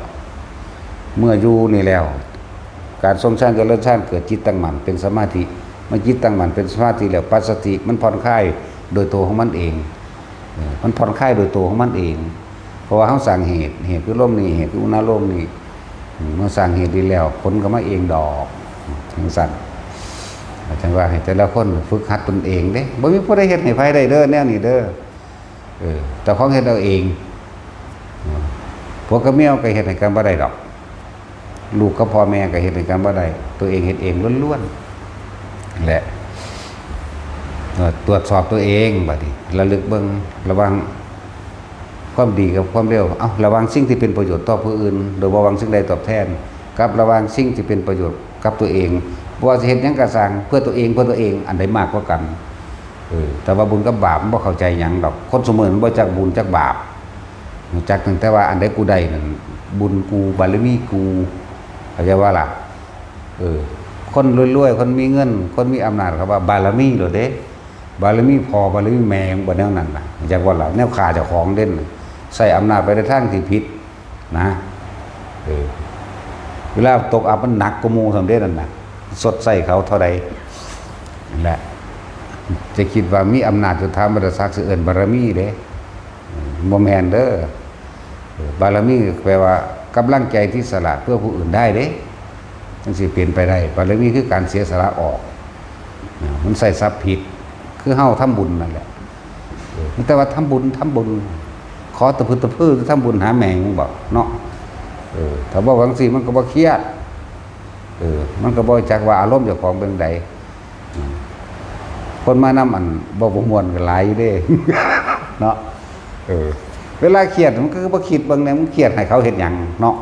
เมื่ออยู่นี่แล้วการทรงฌานเจริญฌานเกิดจิตตั้งมั่นเป็นสมาธิมันจิตตั้งมั่นเป็นสมาธิแล้วปัสสติมันผ่อนคลายโดยตัวของมันเองมันผ่อนคลายโดยตัวของมันเองเพราะว่าเฮาสร้างเหตุคือลมนี่เหตุคืออุณาโลมนี่เมื่อสร้างเหตุดีแล้วผลก็มาเองดอกจังซั่นจังว่าให้แต่ละคนฝึกหัดตนเองเด้บ่มีผู้ใดเฮ็ดให้ไผได้เด้อแนวนี้เด้อแต่ของเฮ็ดเอาเองพวกกับเมียก็เฮ็ดให้กันบ่ได้ดอกลูกกับพ่อแม่ก็เฮ็ดให้กันบ่ได้ตัวเองเฮ็ดเองล้วนๆแหละตรวจสอบตัวเองบัดนี้ระลึกเบิ่งระวังความดีกับความเลวระวังสิ่งที่เป็นประโยชน์ต่อผู้อื่นโดยบ่หวังสิ่งใดตอบแทนกับระวังสิ่งที่เป็นประโยชน์กับตัวเองบ่ว่าสิเฮ็ดหยังก็สร้างเพื่อตัวเองอันใดมากกว่ากันแต่ว่าบุญกับบาปมันบ่เข้าใจหยังดอกคนเสมอมันบ่จักบุญจักบาปรู้จักตั้งแต่ว่าอันใดกูได้นั่นบุญกูบารมีกูเข้าใจว่าล่ะคนรวยๆคนมีเงินคนมีอำนาจเขาว่าบารมีโดดเด้บารมีพ่อบารมีแม่บ่แนวนั้นน่ะจักว่าล่ะแนวฆ่าเจ้าของเด่นใส่อำนาจไปในทางที่ผิดนะเวลาตกอับมันหนักกว่าหมู่ซั่นเด้นั่นน่ะสดใส่เขาเท่าใดนั่นแหละจะคิดว่ามีอำนาจสุดท้ายมันจะซักเอิ้นบารมีเด้บ่แม่นเด้อบารมีแปลว่ากำลังใจที่สละเพื่อผู้อื่นได้เด้จังสิเปลี่ยนไปได้บารมีคือการเสียสละออกมันใส่ทรัพย์ผิดคือเฮาทำบุญนั่นแหละแต่ว่าทำบุญขอตะพื้นทำบุญหาแมงบอกเนาะถ้าบอกจังซี่มันก็บ่เครียดมันก็บ่จักว่าอารมณ์เจ้าของเป็นใดคนมานำอันบ่ม่วนก็หลายอยู่เด้เนาะเวลาเครียดมันก็บ่คิดเบิ่งแนวมันเครียดให้เขาเฮ็ดหยังเนาะ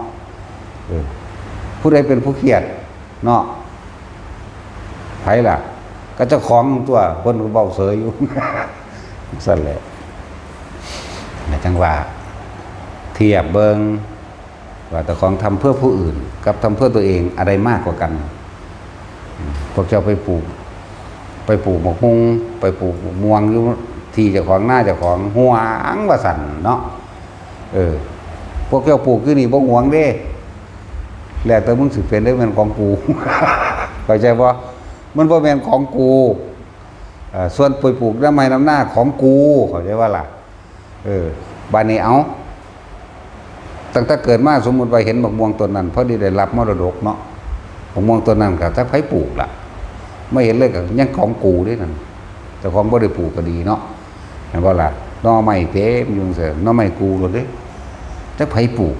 ผู้ใดเป็นผู้เครียดเนาะไผล่ะก็เจ้าของตัวเพิ่นก็เว้าเสยอยู่ซั่นแหละจังว่าเทียบเบิ่งว่าแต่ของทำเพื่อผู้อื่นกับทำเพื่อตัวเองอะไรมากกว่ากันพวกเจ้าไปปลูกหมกฮุงไปปลูกม่วงอยู่ที่เจ้าของหน้าเจ้าของหวงว่าสั่นเนาะพวกเจ้าปลูกอยู่นี่บ่หวงเด้แล้วแต่มึงสิเป็นได้เป็นของกูเข้าใจบ่มันบ่แม่นของกูส่วนปลูกน้ำไม้น้ำหน้าของกูเข้าใจว่าล่ะบ้านนี้เอาตั้งแต่เกิดมาสมมุติว่าเห็นมะม่วงต้นนั้นพอดีได้รับมรดกเนาะมะม่วงต้นนั้นก็ถ้าไผปลูกล่ะไม่เห็นเลยก็ยังของกูด้วยนั่น แต่ของบ่ได้ปลูกก็ดีเนาะเห็นบ่ล่ะหน่อไม้เต็มอยู่จังซี่หน่อไม้กูโลดเด้จักไผปลูก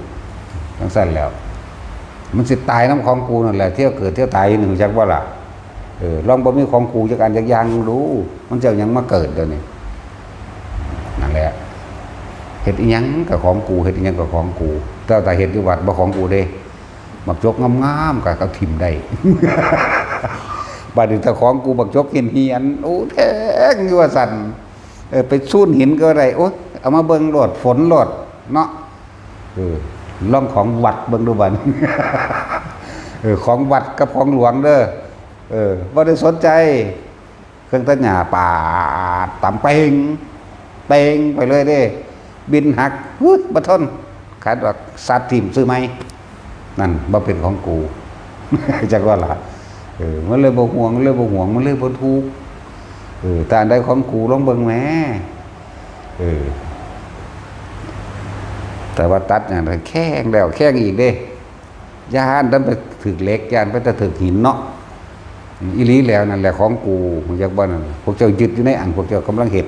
จังซั่นแล้วมันสิตายน้ำของกูนั่นแหละเที่ยวเกิดเที่ยวตายหนึ่งจักบ่ล่ะลองบ่มีของกูจักอันจักอย่างดูมันจะยังมาเกิดเดี๋ยวนี้นั่นแหละเฮ็ดอีหยังก็ของกูเฮ็ดอีหยังก็ของกูแต่เฮ็ดอยู่วัดบ่ของกูเด้บักจกงามๆก็เขาทิ่มได้ บัดนี้ถ้าของกูบักจกเหียนโอ้แท้งอยู่ว่าสั่นไปซูนหินก็ได้โอ๊ยเอามาเบิ่งโลดฝนโลดเนาะลองของวัดเบิ่งดูบัด ของวัดกับของหลวงเด้อบ่ได้สนใจเครื่องตัดหญ้าปาดตำเป่งไปเลยเด้บินหักบ่ทนขาดว่าสัตว์ทิ่มซื้อไหมนั่นบ่เป็นของกู จักว่าล่ะมันเลยบ่ห่วงมันเลยบ่ทุกข์แต่อันใดของกูลองเบิ่งแหมแต่ว่าตัดอย่างแข้งแล้วแข้งอีกเด้ย่านดันไปถึกเหล็กย่านไปถึกหินเนาะอีหลีแล้วนั่นแหละของกูมันจักบ่นั่นพวกเจ้ายึดอยู่ในอันพวกเจ้ากำลังเฮ็ด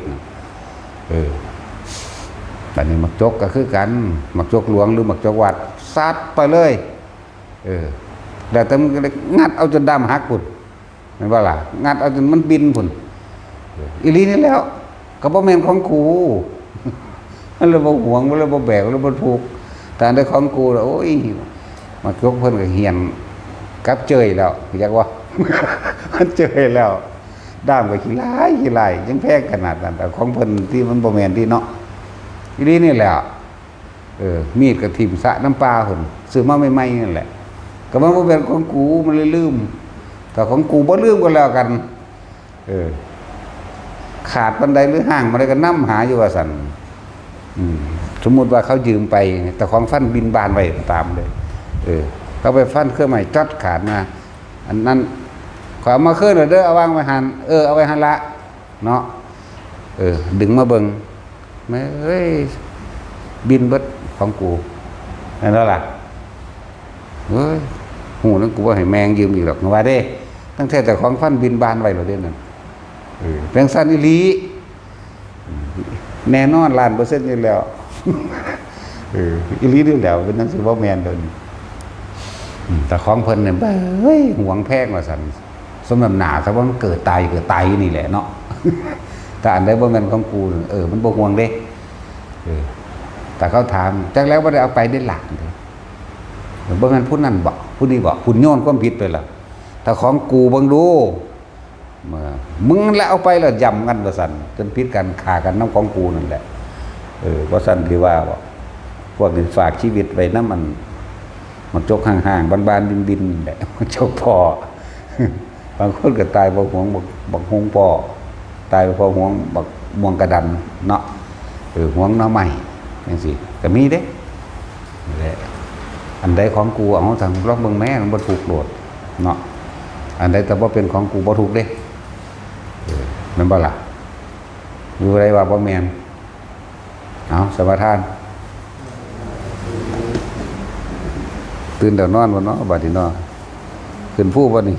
บัดนี้มักจกก็คือกันมักจกหลวงหรือมักจกวัดซัดไปเลยแล้วแต่มันก็งัดเอาจนดำหักพุ่นแม่นบ่ล่ะงัดเอาจนมันบินพุ่นอีหลีนี่แล้วก็บ่แม่นของกู มันเลยบ่หวงมันเลยบ่แบกมันเลยบ่ผูกแต่ได้ของกูแล้วโอ้ยมักจกเพิ่นก็เหียนกับเจยแล้วจักว่า มันเจยแล้วด้ามก็ขี้ลายยังแพงขนาดนั้นแต่ของเพิ่นที่มันบ่แม่นที่เนาะอีหลีนี่แหละมีดกับทิ่มสะน้ำปลาหุ่นซื้อมาใหม่ๆนั่นแหละก็มันบ่เป็นของกูมันเลยลืมแต่ของกูบ่ลืมก็แล้วกันขาดบันไดหรือห่างมาได้ก็นำหาอยู่ว่าซั่นสมมุติว่าเขายืมไปแต่ของฟันบินบานไว้ตามเลยเขาไปฟันเครื่องใหม่จัดขาดมาอันนั้นขอเอามาคืนเด้อเอาวางไว้หันเอาไว้หันละเนาะดึงมาเบิ่งแม่เอ้ยบินเบิดของกูนั่นแล้วล่ะเฮ้ยหูนั่นกูว่าให้แมงยืมอีกหรอกว่าเด้ตั้งแต่ของฟันบินบานไว้แล้วเด้นั่นแปลงสั้นอีหลีแน่นอน1,000,000%อยู่แล้วอีหลีอยู่แล้วเป็นหนังสือบ่แม่นเด้อแต่ของเพิ่นเนี่ยเฮ้ยหวงแพงว่าซั่นสมน้ำหน้าซะว่ามันเกิดตายอยู่นี่แหละเนาะ แต่อันใดบ่แม่นของกูมันบ่ห่วงเด้แต่เขาถามจักแล้วบ่ได้เอาไปได้หลักเด้บ่แม่นผู้นั้นบ่ผู้นี้บ่คุณโยนความผิดไปล่ะถ้าของกูเบิ่งดูมึงแล้วเอาไปแล้วย่ำกันว่าซั่นจนผิดกันฆ่ากันน้ำของกูนั่นแหละว่าซั่นที่ว่าบ่พวกนี้ฝากชีวิตไว้นำมันจกห่างๆบานๆบินๆแหละมันจกพ่อบางคนก็ตายบ่ห่วงบักฮงพ่อตายเพราะห่วงบักม่วงกระดันเนาะห่วงหน่อไม้จังซี่ก็มีเด้นี่แหละอันใดของกูเอาทางลอกเบิ่งแม่มันบ่ถูกโลดเนาะอันใดแต่บ่เป็นของกูบ่ถูกเด้แม่นบ่ล่ะอยู่ไรว่าบ่แม่นเอาสมาทานตื่นแต่นอนบ่เนาะบัดนี้เนาะขึ้นผู้บ่นี่